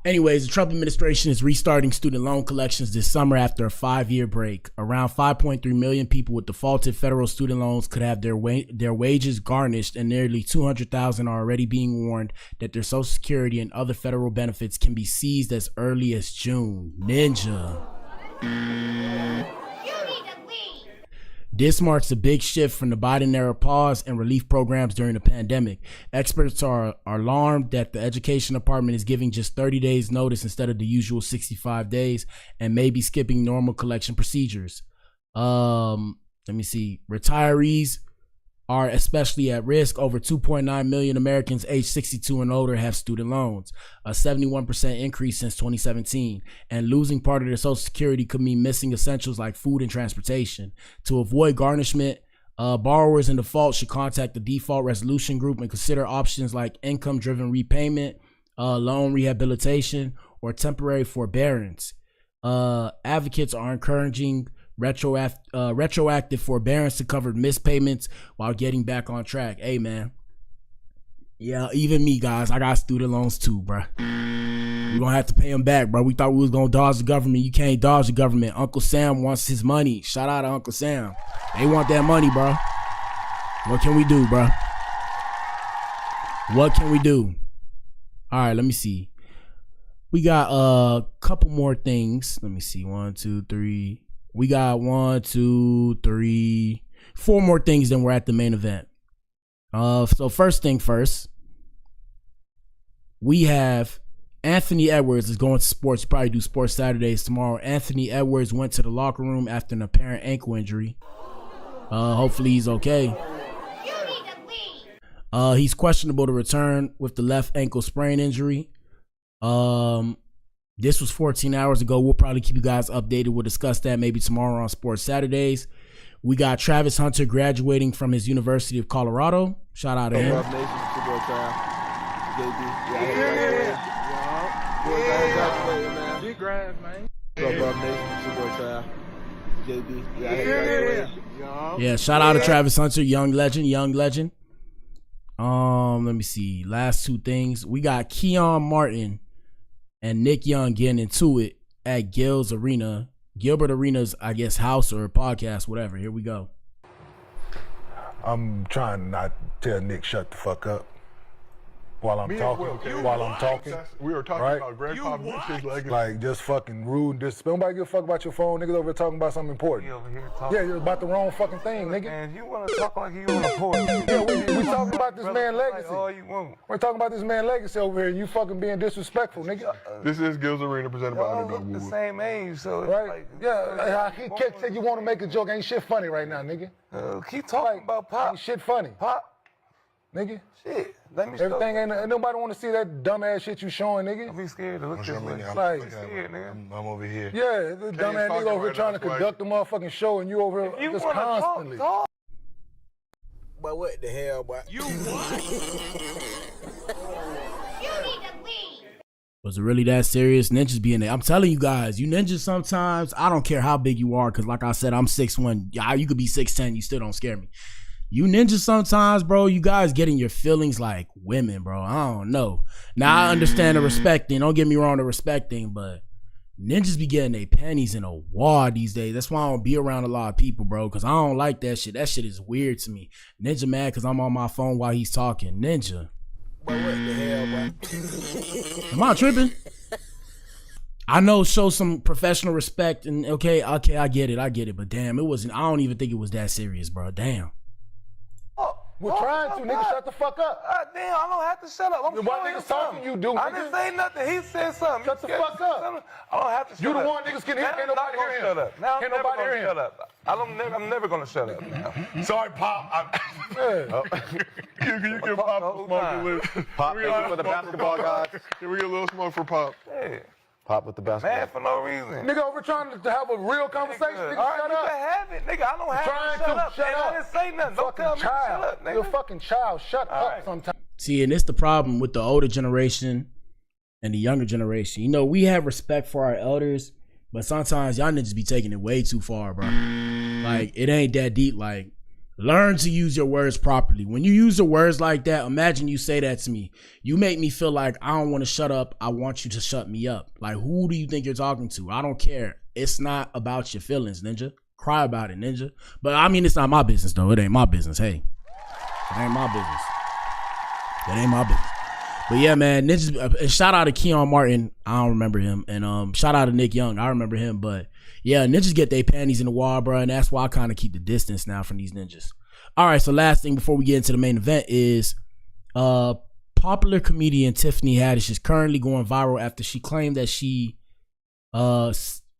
Speaker 4: Anyways, the Trump administration is restarting student loan collections this summer after a 5-year break. Around 5.3 million people with defaulted federal student loans could have their wages garnished, and nearly 200,000 are already being warned that their Social Security and other federal benefits can be seized as early as June. Ninja. This marks a big shift from the Biden-era pause and relief programs during the pandemic. Experts are alarmed that the Education Department is giving just 30 days notice instead of the usual 65 days and may be skipping normal collection procedures. Let me see. Retirees are especially at risk. Over 2.9 million Americans aged 62 and older have student loans, a 71% increase since 2017. And losing part of their Social Security could mean missing essentials like food and transportation. To avoid garnishment, borrowers in default should contact the default resolution group and consider options like income-driven repayment, loan rehabilitation, or temporary forbearance. Advocates are encouraging retroactive forbearance to cover missed payments while getting back on track. Hey, man. Yeah, even me, guys. I got student loans too, bro. We're gonna have to pay them back, bro. We thought we was gonna dodge the government. You can't dodge the government. Uncle Sam wants his money. Shout out to Uncle Sam. They want that money, bro. What can we do, bro? What can we do? All right, let me see. We got a couple more things. Let me see. 1, 2, 3. We got 1, 2, 3, 4 more things. Then we're at the main event. So first thing first, we have Anthony Edwards is going to sports. Probably do Sports Saturdays tomorrow. Anthony Edwards went to the locker room after an apparent ankle injury. Hopefully he's okay. He's questionable to return with the left ankle sprain injury. This was 14 hours ago. We'll probably keep you guys updated. We'll discuss that maybe tomorrow on Sports Saturdays. We got Travis Hunter graduating from his University of Colorado. Shout out to him. Yeah, shout out to Travis Hunter, young legend. Let me see. Last two things. We got Keon Martin and Nick Young getting into it at Gilbert Arena's, I guess, house or podcast, whatever. Here we go.
Speaker 15: I'm trying not to tell Nick shut the fuck up while I'm talking.
Speaker 16: We were talking about Grandpa Mitch's legacy.
Speaker 15: Like, just fucking rude and disrespectful. Nobody give a fuck about your phone. Niggas over here talking about something important.
Speaker 16: Over here talking.
Speaker 15: Yeah, you're about the wrong fucking thing, nigga.
Speaker 16: Man, you want to talk like you on a port.
Speaker 15: Yeah, we talking about this man's legacy.
Speaker 16: All you want.
Speaker 15: We're talking about this man's legacy over here, and you fucking being disrespectful, nigga.
Speaker 16: This is Gil's Arena presented by Underdog
Speaker 12: look the
Speaker 16: Wood.
Speaker 12: same age, so it's
Speaker 15: Right?
Speaker 12: like...
Speaker 15: Yeah, he kept saying you want to make a joke. Ain't shit funny right now, nigga.
Speaker 12: Keep talking about Pop.
Speaker 15: Ain't shit funny.
Speaker 12: Pop.
Speaker 15: Nigga.
Speaker 12: Shit. Let me
Speaker 15: Everything ain't nobody want to see that dumbass shit you showing, nigga.
Speaker 12: Don't be scared to look this way.
Speaker 15: Like,
Speaker 12: Scared, nigga.
Speaker 16: I'm over here.
Speaker 15: yeah, the dumbass nigga over here trying to conduct the motherfucking show, and you over here just constantly.
Speaker 12: Talk.
Speaker 8: But what the hell, boy?
Speaker 6: You what? You need to leave.
Speaker 4: Was it really that serious? Ninjas be in there. I'm telling you guys, you ninjas sometimes, I don't care how big you are, because like I said, I'm 6'1". You could be 6'10", you still don't scare me. You ninjas sometimes, bro, you guys get in your feelings like women, bro. I don't know. Now, I understand the respecting. Don't get me wrong, the respecting, but ninjas be getting their panties in a wad these days. That's why I don't be around a lot of people, bro, because I don't like that shit. That shit is weird to me. Ninja mad because I'm on my phone while he's talking. Ninja.
Speaker 8: But what the hell, boy?
Speaker 4: Am I tripping? I know, show some professional respect, and okay, I get it, but damn, I don't even think it was that serious, bro. Damn.
Speaker 15: We're trying to, nigga, shut the fuck up.
Speaker 12: Damn, I don't have to shut up. I'm
Speaker 15: What niggas talking you do,
Speaker 12: I
Speaker 15: nigga?
Speaker 12: didn't say nothing. He said something.
Speaker 15: Shut the fuck up.
Speaker 12: I don't have to shut
Speaker 15: You
Speaker 12: up.
Speaker 15: the one niggas can hear. Can't nobody hear him.
Speaker 12: Shut up. Now
Speaker 15: Can't
Speaker 12: I'm never
Speaker 15: nobody
Speaker 12: gonna
Speaker 15: hear him.
Speaker 12: shut up. I'm never gonna shut up now.
Speaker 16: Sorry, Pop. Can you give Pop a smoke list?
Speaker 5: Pop, thank you for the basketball guys.
Speaker 16: Can we get a little smoke for Pop?
Speaker 12: Hey.
Speaker 5: Pop with the basketball.
Speaker 12: Mad for no reason.
Speaker 15: Nigga over trying to have a real conversation. Nigga,
Speaker 12: All right,
Speaker 15: shut
Speaker 12: you
Speaker 15: up.
Speaker 12: can have it, nigga. I don't have
Speaker 15: Trying
Speaker 12: to shut
Speaker 15: to
Speaker 12: up.
Speaker 15: shut
Speaker 12: Man,
Speaker 15: up.
Speaker 12: I didn't say nothing. Don't tell me to shut up, nigga.
Speaker 15: You're a fucking child. Shut up
Speaker 12: right.
Speaker 15: sometimes.
Speaker 4: See, and it's the problem with the older generation and the younger generation. You know, we have respect for our elders, but sometimes y'all niggas be taking it way too far, bro. Like, it ain't that deep. Like, learn to use your words properly. When you use the words like that, imagine you say that to me. You make me feel like I don't want to shut up. I want you to shut me up. Like, who do you think you're talking to? I don't care. It's not about your feelings, ninja. Cry about it, ninja. But I mean, it's not my business, though. It ain't my business. Hey, it ain't my business. That ain't my business. But yeah, man, ninjas. Shout out to Keon Martin. I don't remember him. And shout out to Nick Young. I remember him. But yeah, ninjas get their panties in the wall, bro. And that's why I kind of keep the distance now from these ninjas. All right, so last thing before we get into the main event is popular comedian Tiffany Haddish is currently going viral after she claimed that she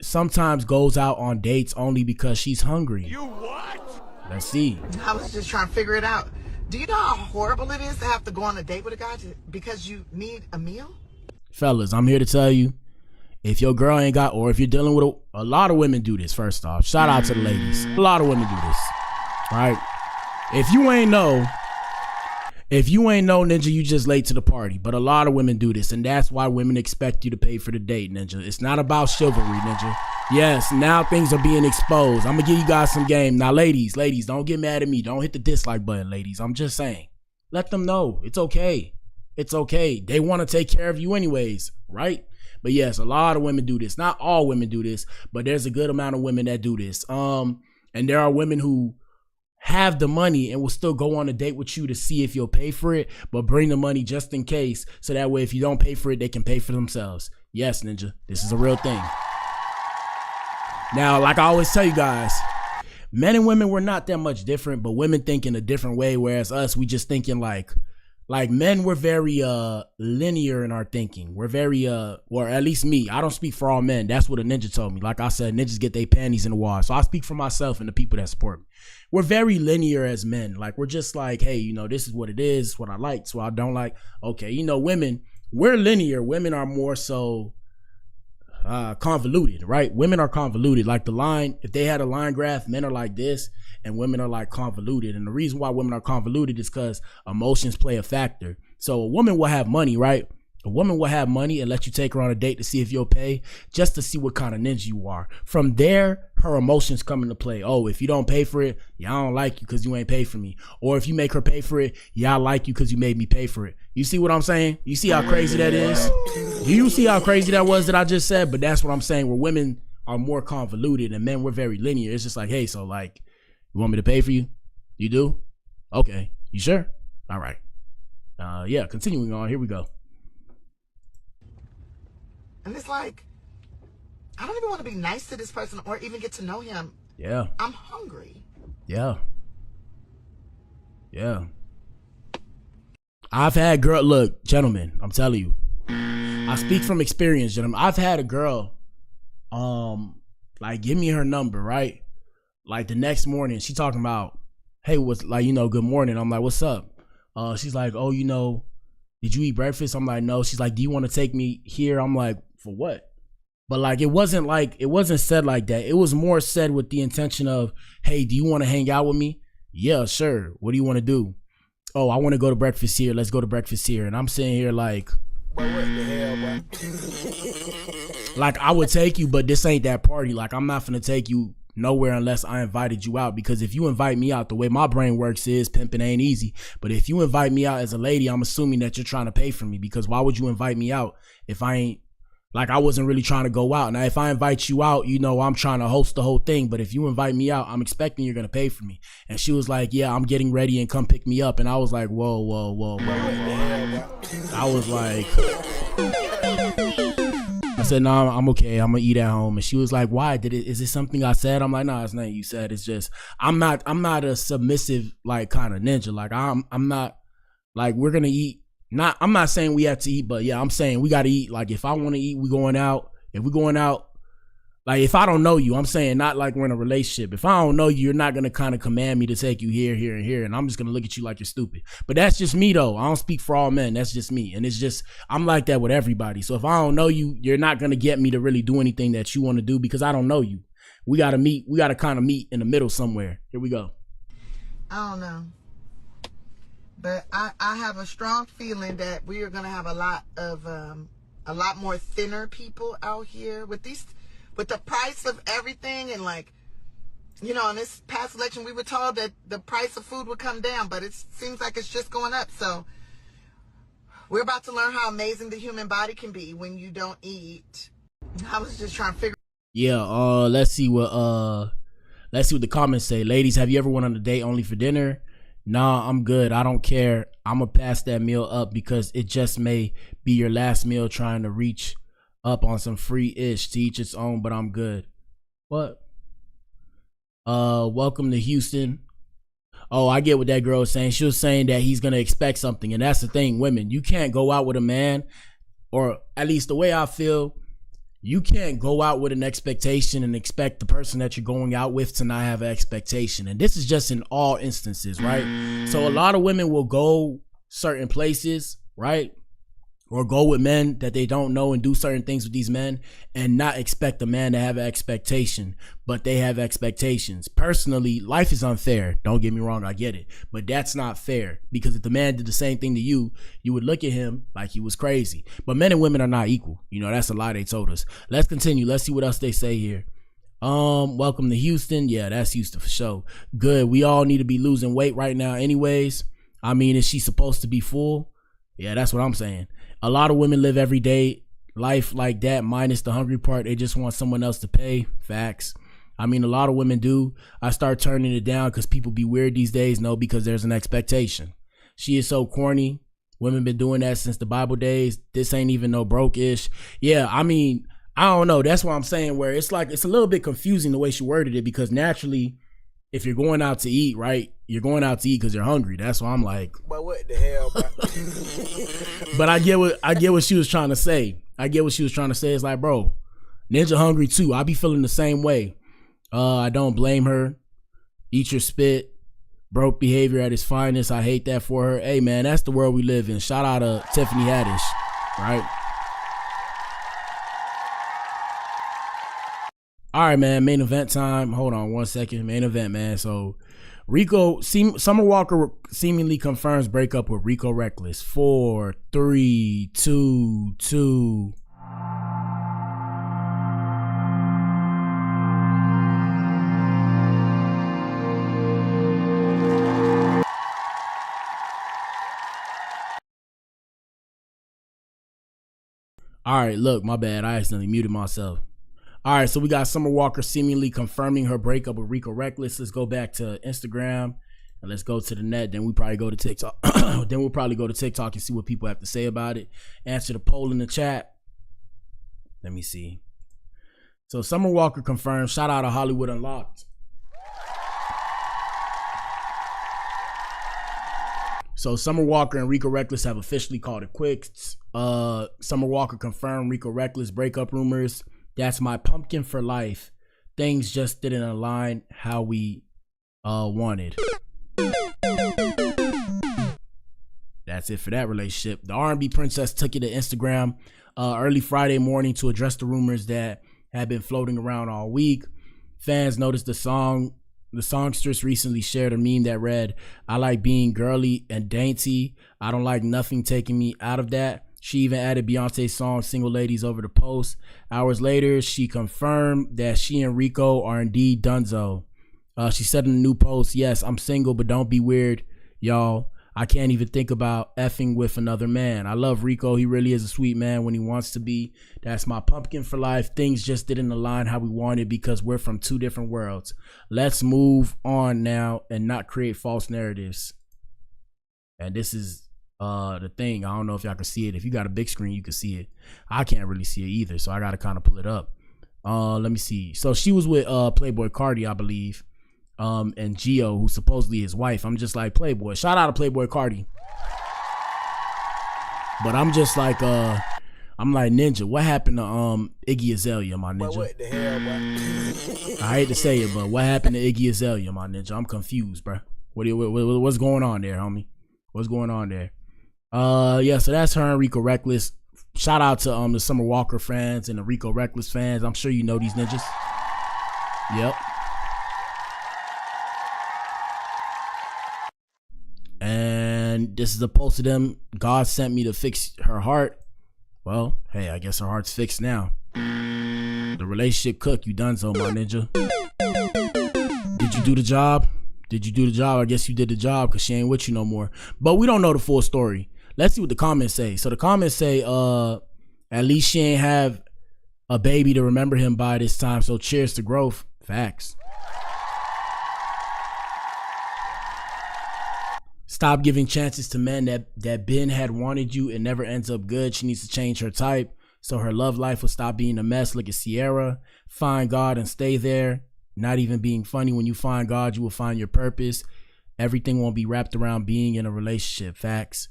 Speaker 4: sometimes goes out on dates only because she's hungry. You what? Let's see.
Speaker 17: I was just trying to figure it out. Do you know how horrible it is to have to go on a date with a guy because you need a meal?
Speaker 4: Fellas, I'm here to tell you, if your girl ain't got, or if you're dealing with a lot of women do this, first off. Shout out to the ladies. A lot of women do this, right? If you ain't know, ninja, you just late to the party. But a lot of women do this, and that's why women expect you to pay for the date, ninja. It's not about chivalry, ninja. Yes, now things are being exposed. I'm gonna give you guys some game. Now, ladies, don't get mad at me. Don't hit the dislike button, ladies. I'm just saying. Let them know. It's okay. It's okay. They want to take care of you anyways, right? But yes, a lot of women do this. Not all women do this, but there's a good amount of women that do this. And there are women who have the money and will still go on a date with you to see if you'll pay for it, but bring the money just in case, so that way if you don't pay for it, they can pay for themselves. Yes, Ninja, this is a real thing. Now, like I always tell you guys, men and women, we're not that much different, but women think in a different way, whereas us, we just thinking like men, we're very linear in our thinking. We're very or at least me, I don't speak for all men. That's what a ninja told me. Like I said, ninjas get their panties in the water. So I speak for myself and the people that support me. We're very linear as men. Like, we're just like, hey, you know, this is what it is, what I like, so I don't like. Okay, you know, women, we're linear. Women are more so convoluted, right? Women are convoluted. Like the line, if they had a line graph, men are like this and women are like convoluted. And the reason why women are convoluted is because emotions play a factor. So a woman will have money, right? A woman will have money and let you take her on a date to see if you'll pay, just to see what kind of ninja you are. From there, her emotions come into play. Oh, if you don't pay for it, yeah, I don't like you because you ain't pay for me. Or if you make her pay for it, yeah, I like you because you made me pay for it. You see what I'm saying? You see how crazy that is? Do you see how crazy that was that I just said? But that's what I'm saying, where women are more convoluted and men, we're very linear. It's just like, hey, so like, you want me to pay for you? You do? Okay. You sure? All right. Yeah, continuing on. Here we go.
Speaker 17: And it's like, I don't even want to be nice to this person or even get to know him.
Speaker 4: Yeah.
Speaker 17: I'm hungry.
Speaker 4: Yeah. Yeah. I've had look, gentlemen, I'm telling you, I speak from experience, gentlemen. I've had a girl, like, give me her number, right? Like the next morning, she talking about, hey, what's, like, you know, good morning. I'm like, what's up? She's like, oh, you know, did you eat breakfast? I'm like, no. She's like, do you want to take me here? I'm like, for what? But like, it wasn't said like that. It was more said with the intention of, hey, do you want to hang out with me? Yeah, sure. What do you want to do? Oh, I want to go to breakfast here. Let's go to breakfast here. And I'm sitting here like,
Speaker 8: But what the hell, bro?
Speaker 4: like, I would take you, but this ain't that party. Like, I'm not finna take you nowhere unless I invited you out, because if you invite me out, the way my brain works is pimping ain't easy. But if you invite me out as a lady, I'm assuming that you're trying to pay for me, because why would you invite me out if I ain't, like, I wasn't really trying to go out. Now, if I invite you out, you know, I'm trying to host the whole thing. But if you invite me out, I'm expecting you're going to pay for me. And she was like, yeah, I'm getting ready and come pick me up. And I was like, whoa, whoa, whoa, whoa, whoa. I was like, I said, no, I'm okay. I'm going to eat at home. And she was like, why? Is it something I said? I'm like, no, it's nothing you said. It's just, I'm not a submissive, like, kind of ninja. Like, I'm not, like, we're going to eat. I'm not saying we have to eat, but yeah, I'm saying we got to eat. Like, if I want to eat, we going out. If we're going out, like, if I don't know you, I'm saying not like we're in a relationship. If I don't know you, you're not going to kind of command me to take you here, here, and here. And I'm just going to look at you like you're stupid. But that's just me, though. I don't speak for all men. That's just me. And it's just, I'm like that with everybody. So if I don't know you, you're not going to get me to really do anything that you want to do, because I don't know you. We got to meet. We got to kind of meet in the middle somewhere. Here we go.
Speaker 17: I don't know. But I have a strong feeling that we are going to have a lot more thinner people out here with the price of everything. And, like, you know, in this past election, we were told that the price of food would come down, but it seems like it's just going up. So we're about to learn how amazing the human body can be when you don't eat. I was just trying to figure.
Speaker 4: Yeah. Let's see what the comments say. Ladies, have you ever went on a date only for dinner? Nah, I'm good. I don't care. I'm going to pass that meal up because it just may be your last meal, trying to reach up on some free-ish, to each its own, but I'm good. What? Welcome to Houston. Oh, I get what that girl was saying. She was saying that he's going to expect something. And that's the thing, women. You can't go out with a man, or at least the way I feel, you can't go out with an expectation and expect the person that you're going out with to not have an expectation. And this is just in all instances, right? So a lot of women will go certain places, right? Or go with men that they don't know and do certain things with these men and not expect the man to have an expectation, but they have expectations. Personally, life is unfair. Don't get me wrong, I get it. But that's not fair, because if the man did the same thing to you, you would look at him like he was crazy. But men and women are not equal. You know, that's a lie they told us. Let's continue. Let's see what else they say here. Welcome to Houston. Yeah, that's Houston for sure. Good. We all need to be losing weight right now anyways. I mean, is she supposed to be full? Yeah, that's what I'm saying. A lot of women live everyday life like that, minus the hungry part. They just want someone else to pay. Facts. I mean, a lot of women do. I start turning it down because people be weird these days. No, because there's an expectation. She is so corny. Women been doing that since the Bible days. This ain't even no broke-ish. Yeah, I mean, I don't know. That's what I'm saying, where it's like, it's a little bit confusing the way she worded it, because naturally, if you're going out to eat, right, you're going out to eat because you're hungry. That's why I'm like,
Speaker 8: but what the hell, bro?
Speaker 4: But I get what she was trying to say. I get what she was trying to say. It's like, bro, Ninja hungry too. I be feeling the same way. I don't blame her. Eat your spit. Broke behavior at its finest. I hate that for her. Hey man, that's the world we live in. Shout out to Tiffany Haddish, right? All right, man. Main event time. Hold on 1 second. Main event, man. So Summer Walker seemingly confirms breakup with Rico Recklezz. 4, 3, 2, 2. All right, look, my bad. I accidentally muted myself. All right, so we got Summer Walker seemingly confirming her breakup with Rico Recklezz. Let's go back to Instagram and let's go to the net. Then we probably go to TikTok. Then we'll probably go to TikTok and see what people have to say about it. Answer the poll in the chat. Let me see. So Summer Walker confirmed. Shout out to Hollywood Unlocked. So Summer Walker and Rico Recklezz have officially called it quits. Summer Walker confirmed Rico Recklezz breakup rumors. That's my pumpkin for life. Things just didn't align how we wanted. That's it for that relationship. The R&B princess took it to Instagram early Friday morning to address the rumors that had been floating around all week. Fans noticed the songstress recently shared a meme that read, "I like being girly and dainty. I don't like nothing taking me out of that." She even added Beyonce's song Single Ladies over the post. Hours later, she confirmed that she and Rico are indeed donezo. She said in a new post, "Yes, I'm single, but don't be weird, y'all. I can't even think about effing with another man. I love Rico. He really is a sweet man when he wants to be. That's my pumpkin for life. Things just didn't align how we wanted because we're from two different worlds. Let's move on now and not create false narratives." And this is the thing. I don't know if y'all can see it. If you got a big screen, you can see it. I can't really see it either, so I got to kind of pull it up. Let me see. So she was with Playboy Cardi, I believe. And Gio, who's supposedly his wife. I'm just like, Playboy. Shout out to Playboy Cardi. But I'm just like, I'm like, Ninja, what happened to Iggy Azalea, my ninja?
Speaker 8: What the hell, bro?
Speaker 4: I hate to say it, but what happened to Iggy Azalea, my ninja? I'm confused, bro. What's going on there, homie? What's going on there? Yeah, so that's her and Rico Recklezz. Shout out to the Summer Walker fans and the Rico Recklezz fans. I'm sure you know these ninjas. Yep. And this is a post of them. God sent me to fix her heart. Well, hey, I guess her heart's fixed now. The relationship cook, you done so, my ninja. Did you do the job? Did you do the job? I guess you did the job because she ain't with you no more. But we don't know the full story. Let's see what the comments say. So the comments say, at least she ain't have a baby to remember him by this time. So cheers to growth. Facts. Stop giving chances to men that Ben had wanted you. It never ends up good. She needs to change her type so her love life will stop being a mess. Look at Sierra. Find God and stay there. Not even being funny. When you find God, you will find your purpose. Everything won't be wrapped around being in a relationship. Facts.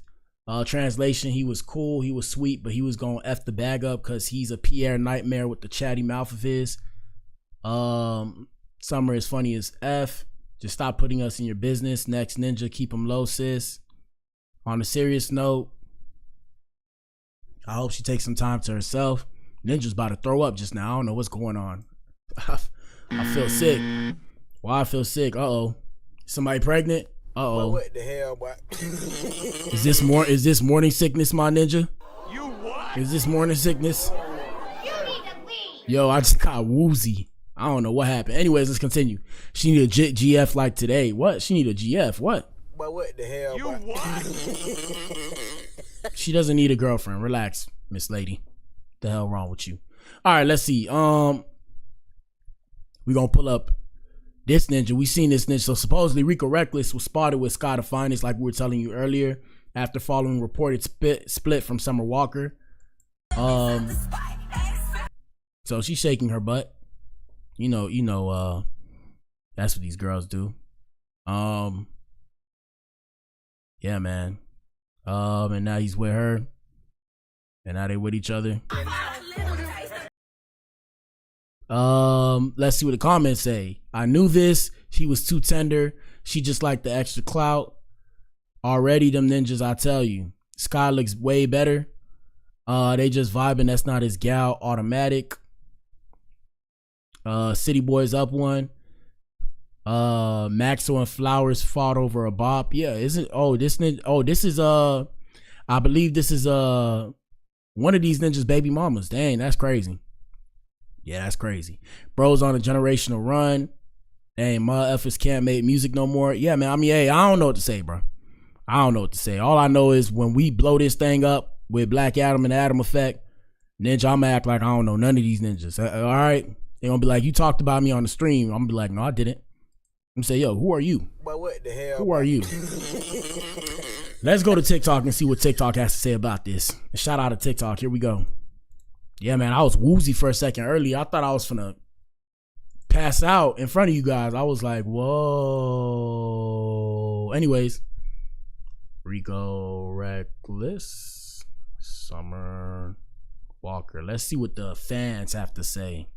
Speaker 4: Translation, he was cool, he was sweet, but he was gonna F the bag up because he's a Pierre nightmare with the chatty mouth of his. Summer is funny as F. Just stop putting us in your business. Next, Ninja, keep him low, sis. On a serious note, I hope she takes some time to herself. Ninja's about to throw up just now. I don't know what's going on. I feel sick. Why I feel sick? Uh-oh. Somebody pregnant? Uh-oh.
Speaker 8: What the hell, boy?
Speaker 4: Is this morning sickness, my ninja?
Speaker 8: You what?
Speaker 4: Is this morning sickness?
Speaker 6: You need to leave.
Speaker 4: Yo, I just got woozy. I don't know what happened. Anyways, let's continue. She need a GF like today. What? She need a GF. What?
Speaker 8: But what the hell,
Speaker 6: You
Speaker 8: boy?
Speaker 6: what?
Speaker 4: She doesn't need a girlfriend. Relax, Miss Lady. The hell wrong with you? All right, let's see. We gonna pull up this ninja. We seen this ninja. So supposedly Rico Recklezz was spotted with Scott the Finest, like we were telling you earlier, after following reported split from Summer Walker. So she's shaking her butt. You know, that's what these girls do. Yeah, man. And now he's with her. And now they with each other. Let's see what the comments say. I knew this. She was too tender. She just liked the extra clout. Already them ninjas, I tell you. Sky looks way better. They just vibing. That's not his gal. Automatic. City Boys up one. Maxwell and Flowers fought over a bop. Yeah, isn't this is I believe this is one of these ninjas' baby mamas. Dang, that's crazy. Yeah, that's crazy. Bro's on a generational run. Dang, my efforts can't make music no more. Yeah, man. I mean, hey, I don't know what to say, bro. I don't know what to say. All I know is when we blow this thing up with Black Adam and the Atom Effect, ninja, I'm gonna act like I don't know none of these ninjas. All right? They're gonna be like, you talked about me on the stream. I'm gonna be like, no, I didn't. I'm gonna say, yo, who are you?
Speaker 8: But what the hell?
Speaker 4: Who are you? Let's go to TikTok and see what TikTok has to say about this. Shout out to TikTok. Here we go. Yeah, man, I was woozy for a second earlier. I thought I was finna pass out in front of you guys. I was like, whoa. Anyways, Rico Recklezz, Summer Walker. Let's see what the fans have to say.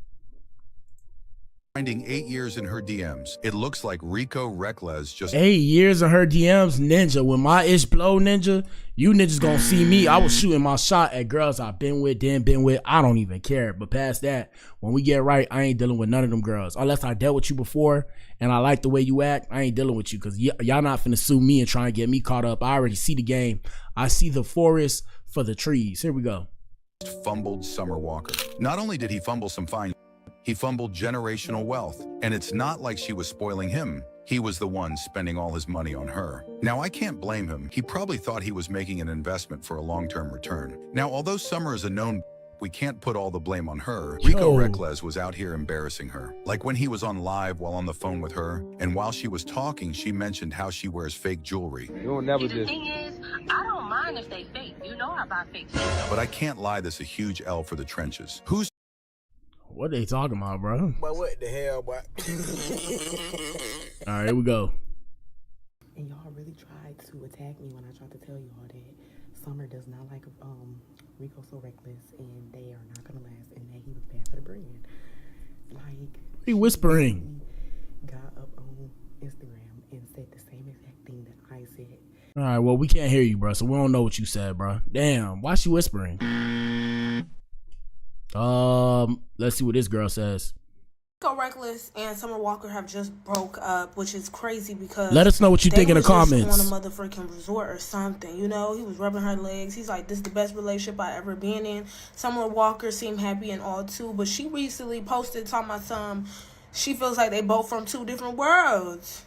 Speaker 18: Finding 8 years in her DMs. It looks like Rico Recklezz just
Speaker 4: 8 years in her DMs, ninja. When my ish blow, ninja, you ninjas gonna see me. I was shooting my shot at girls I've been with, then been with. I don't even care. But past that, when we get right, I ain't dealing with none of them girls. Unless I dealt with you before and I like the way you act, I ain't dealing with you because y'all not finna sue me and try and get me caught up. I already see the game. I see the forest for the trees. Here we go.
Speaker 18: fumbled Summer Walker. Not only did he fumble some fine, he fumbled generational wealth, and it's not like she was spoiling him. He was the one spending all his money on her. Now, I can't blame him. He probably thought he was making an investment for a long-term return. Now, although Summer is a known, we can't put all the blame on her. Rico Recklezz was out here embarrassing her. Like when he was on live while on the phone with her, and while she was talking, she mentioned how she wears fake jewelry.
Speaker 19: You'll never do. The thing is, I don't mind if they fake. You know I buy fake stuff.
Speaker 18: But I can't lie, this is a huge L for the trenches. Who's
Speaker 4: what they talking about, bro?
Speaker 8: But what the hell, boy?
Speaker 4: All right, here we go.
Speaker 20: And y'all really tried to attack me when I tried to tell you all that Summer does not like Rico so reckless, and they are not gonna last, and that he was bad for the brand. Like,
Speaker 4: he whispering.
Speaker 20: Got up on Instagram and said the same exact thing that I said.
Speaker 4: All right, well, we can't hear you, bro, so we don't know what you said, bro. Damn, why she whispering? Let's see what this girl says.
Speaker 21: Rico Recklezz and Summer Walker have just broke up, which is crazy because
Speaker 4: let us know what you think in the comments.
Speaker 21: On a motherfucking resort or something, you know. He was rubbing her legs. He's like, "This is the best relationship I ever been in." Summer Walker seemed happy and all too, but she recently posted talking about she feels like they both from two different worlds.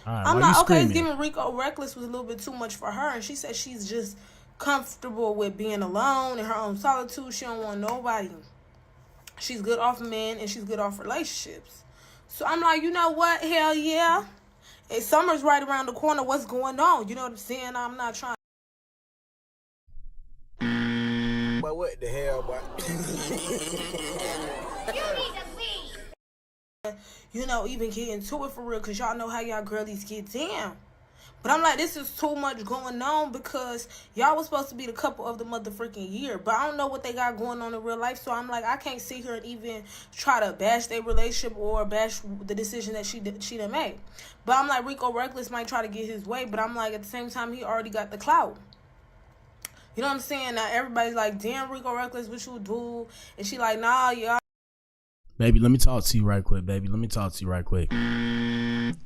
Speaker 4: Right,
Speaker 21: I'm like, okay, it's giving Rico Recklezz was a little bit too much for her, and she said she's just comfortable with being alone in her own solitude. She don't want nobody. She's good off men and she's good off relationships. So I'm like, you know what? Hell yeah. And summer's right around the corner. What's going on? You know what I'm saying? I'm not trying.
Speaker 8: But what the hell, boy?
Speaker 21: You know, even get into it for real, because y'all know how y'all girlies get down. But I'm like, this is too much going on because y'all was supposed to be the couple of the motherfucking year. But I don't know what they got going on in real life. So I'm like, I can't sit here and even try to bash their relationship or bash the decision that she done made. But I'm like, Rico Recklezz might try to get his way. But I'm like, at the same time, he already got the clout. You know what I'm saying? Now everybody's like, damn, Rico Recklezz, what you do? And she like, nah, y'all.
Speaker 4: Baby, let me talk to you right quick, baby. Let me talk to you right quick.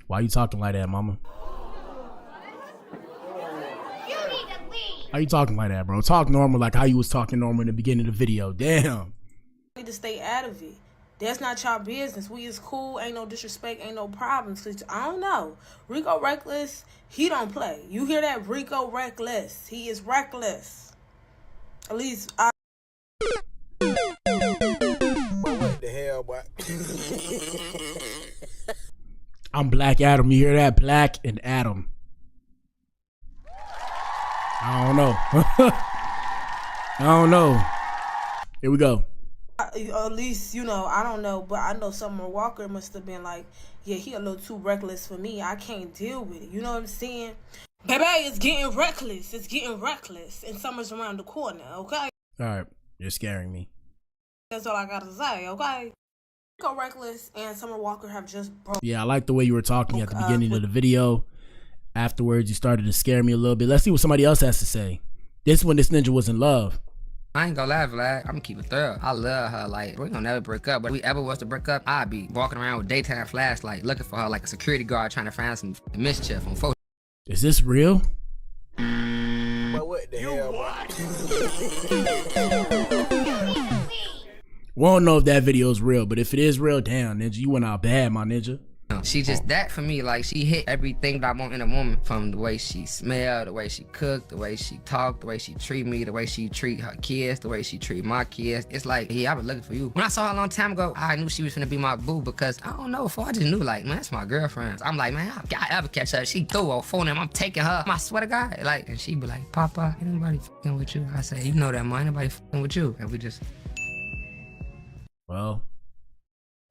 Speaker 4: Why you talking like that, mama? How you talking like that, bro? Talk normal like how you was talking normal in the beginning of the video. Damn.
Speaker 21: Need to stay out of it. That's not y'all business. We is cool. Ain't no disrespect. Ain't no problems. Cause I don't know. Rico Recklezz, he don't play. You hear that? Rico Recklezz. He is reckless. At least I.
Speaker 8: What the hell, boy?
Speaker 4: I'm Black Adam. You hear that? Black and Adam. I don't know. I don't know. Here we go.
Speaker 21: At least, you know, I don't know, but I know Summer Walker must have been like, yeah, he a little too reckless for me. I can't deal with it. You know what I'm saying? Baby, it's getting reckless. It's getting reckless. And Summer's around the corner, okay?
Speaker 4: All right. You're scaring me.
Speaker 21: That's all I got to say, okay? Rico Recklezz and Summer Walker have just broke.
Speaker 4: Yeah, I like the way you were talking at the beginning of the video. Afterwards, you started to scare me a little bit. Let's see what somebody else has to say. This one, this ninja was in love.
Speaker 1: I ain't gonna lie, Vlad. I'm gonna keep it thorough. I love her. Like, we gonna never break up. But if we ever was to break up, I'd be walking around with daytime flashlight looking for her like a security guard trying to find some mischief on photo.
Speaker 4: Is this real?
Speaker 8: But what the hell,
Speaker 4: We don't know if that video is real, but if it is real, damn, ninja, you went out bad, my ninja.
Speaker 1: She just that for me. Like, she hit everything that I want in a woman, from the way she smell, the way she cook, the way she talk, the way she treat me, the way she treat her kids, the way she treat my kids. It's like, yeah, I've been looking for you. When I saw her a long time ago, I knew she was gonna be my boo, because I don't know, before I just knew, like, man, that's my girlfriend. I'm like, man, I ever catch her, she throw a phone and I'm taking her. I swear to God, like, and she be like, Papa, ain't nobody fucking with you. I say, you know that, man, ain't nobody fucking with you. And we just.
Speaker 4: Well,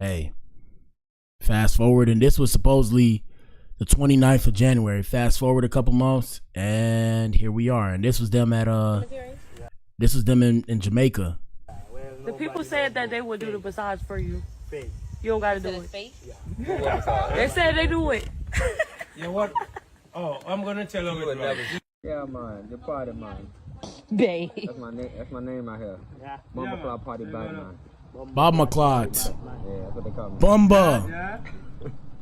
Speaker 4: hey. Fast forward, and this was supposedly the 29th of January. Fast forward a couple months, and here we are. And this was them at this was them in Jamaica.
Speaker 22: The people said that they would do the massage for you. You don't gotta do it. They said they do it.
Speaker 23: Yeah, what? Oh, I'm gonna tell them it right.
Speaker 24: Yeah, man, the party man.
Speaker 22: Babe.
Speaker 24: That's my name out here.
Speaker 23: Yeah.
Speaker 24: Bumba Club Party Bad Man.
Speaker 4: Bob McCloud.
Speaker 24: Yeah, that's what they call me.
Speaker 4: Bumba.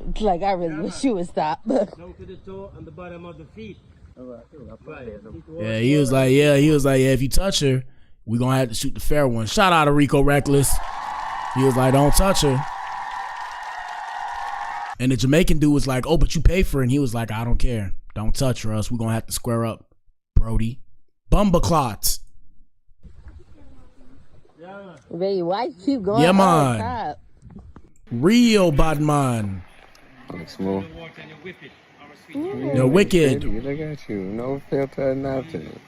Speaker 22: It's like, I really wish you would stop.
Speaker 23: Down to the toe and the bottom of the feet.
Speaker 4: Yeah, he was like, yeah, if you touch her, we're gonna have to shoot the fair one. Shout out to Rico Recklezz. He was like, don't touch her. And the Jamaican dude was like, oh, but you pay for it. And he was like, I don't care. Don't touch her, else we're gonna have to square up, Brody. Bumba clots.
Speaker 22: Baby, why you keep going?
Speaker 4: Yeah, man. Real bad man.
Speaker 24: Smooth.
Speaker 4: You're wicked.
Speaker 24: Look at you. No filter, nothing.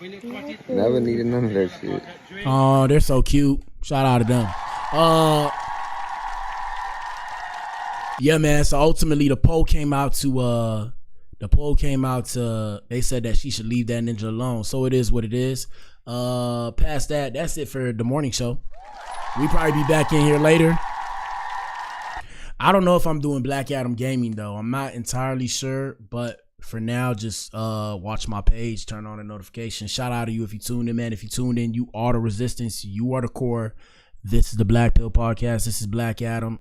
Speaker 24: Never needed none of that shit.
Speaker 4: Oh, they're so cute. Shout out to them. Yeah, man. So ultimately, the poll came out to they said that she should leave that ninja alone. So it is what it is. Past that, that's it for the morning show. We probably be back in here later. I don't know if I'm doing Black Adam Gaming though. I'm not entirely sure, but for now, just watch my page, turn on the notifications. Shout out to you if you tuned in, man. If you tuned in, you are the resistance, you are the core. This is the Blac Pill podcast. This is Black Adam.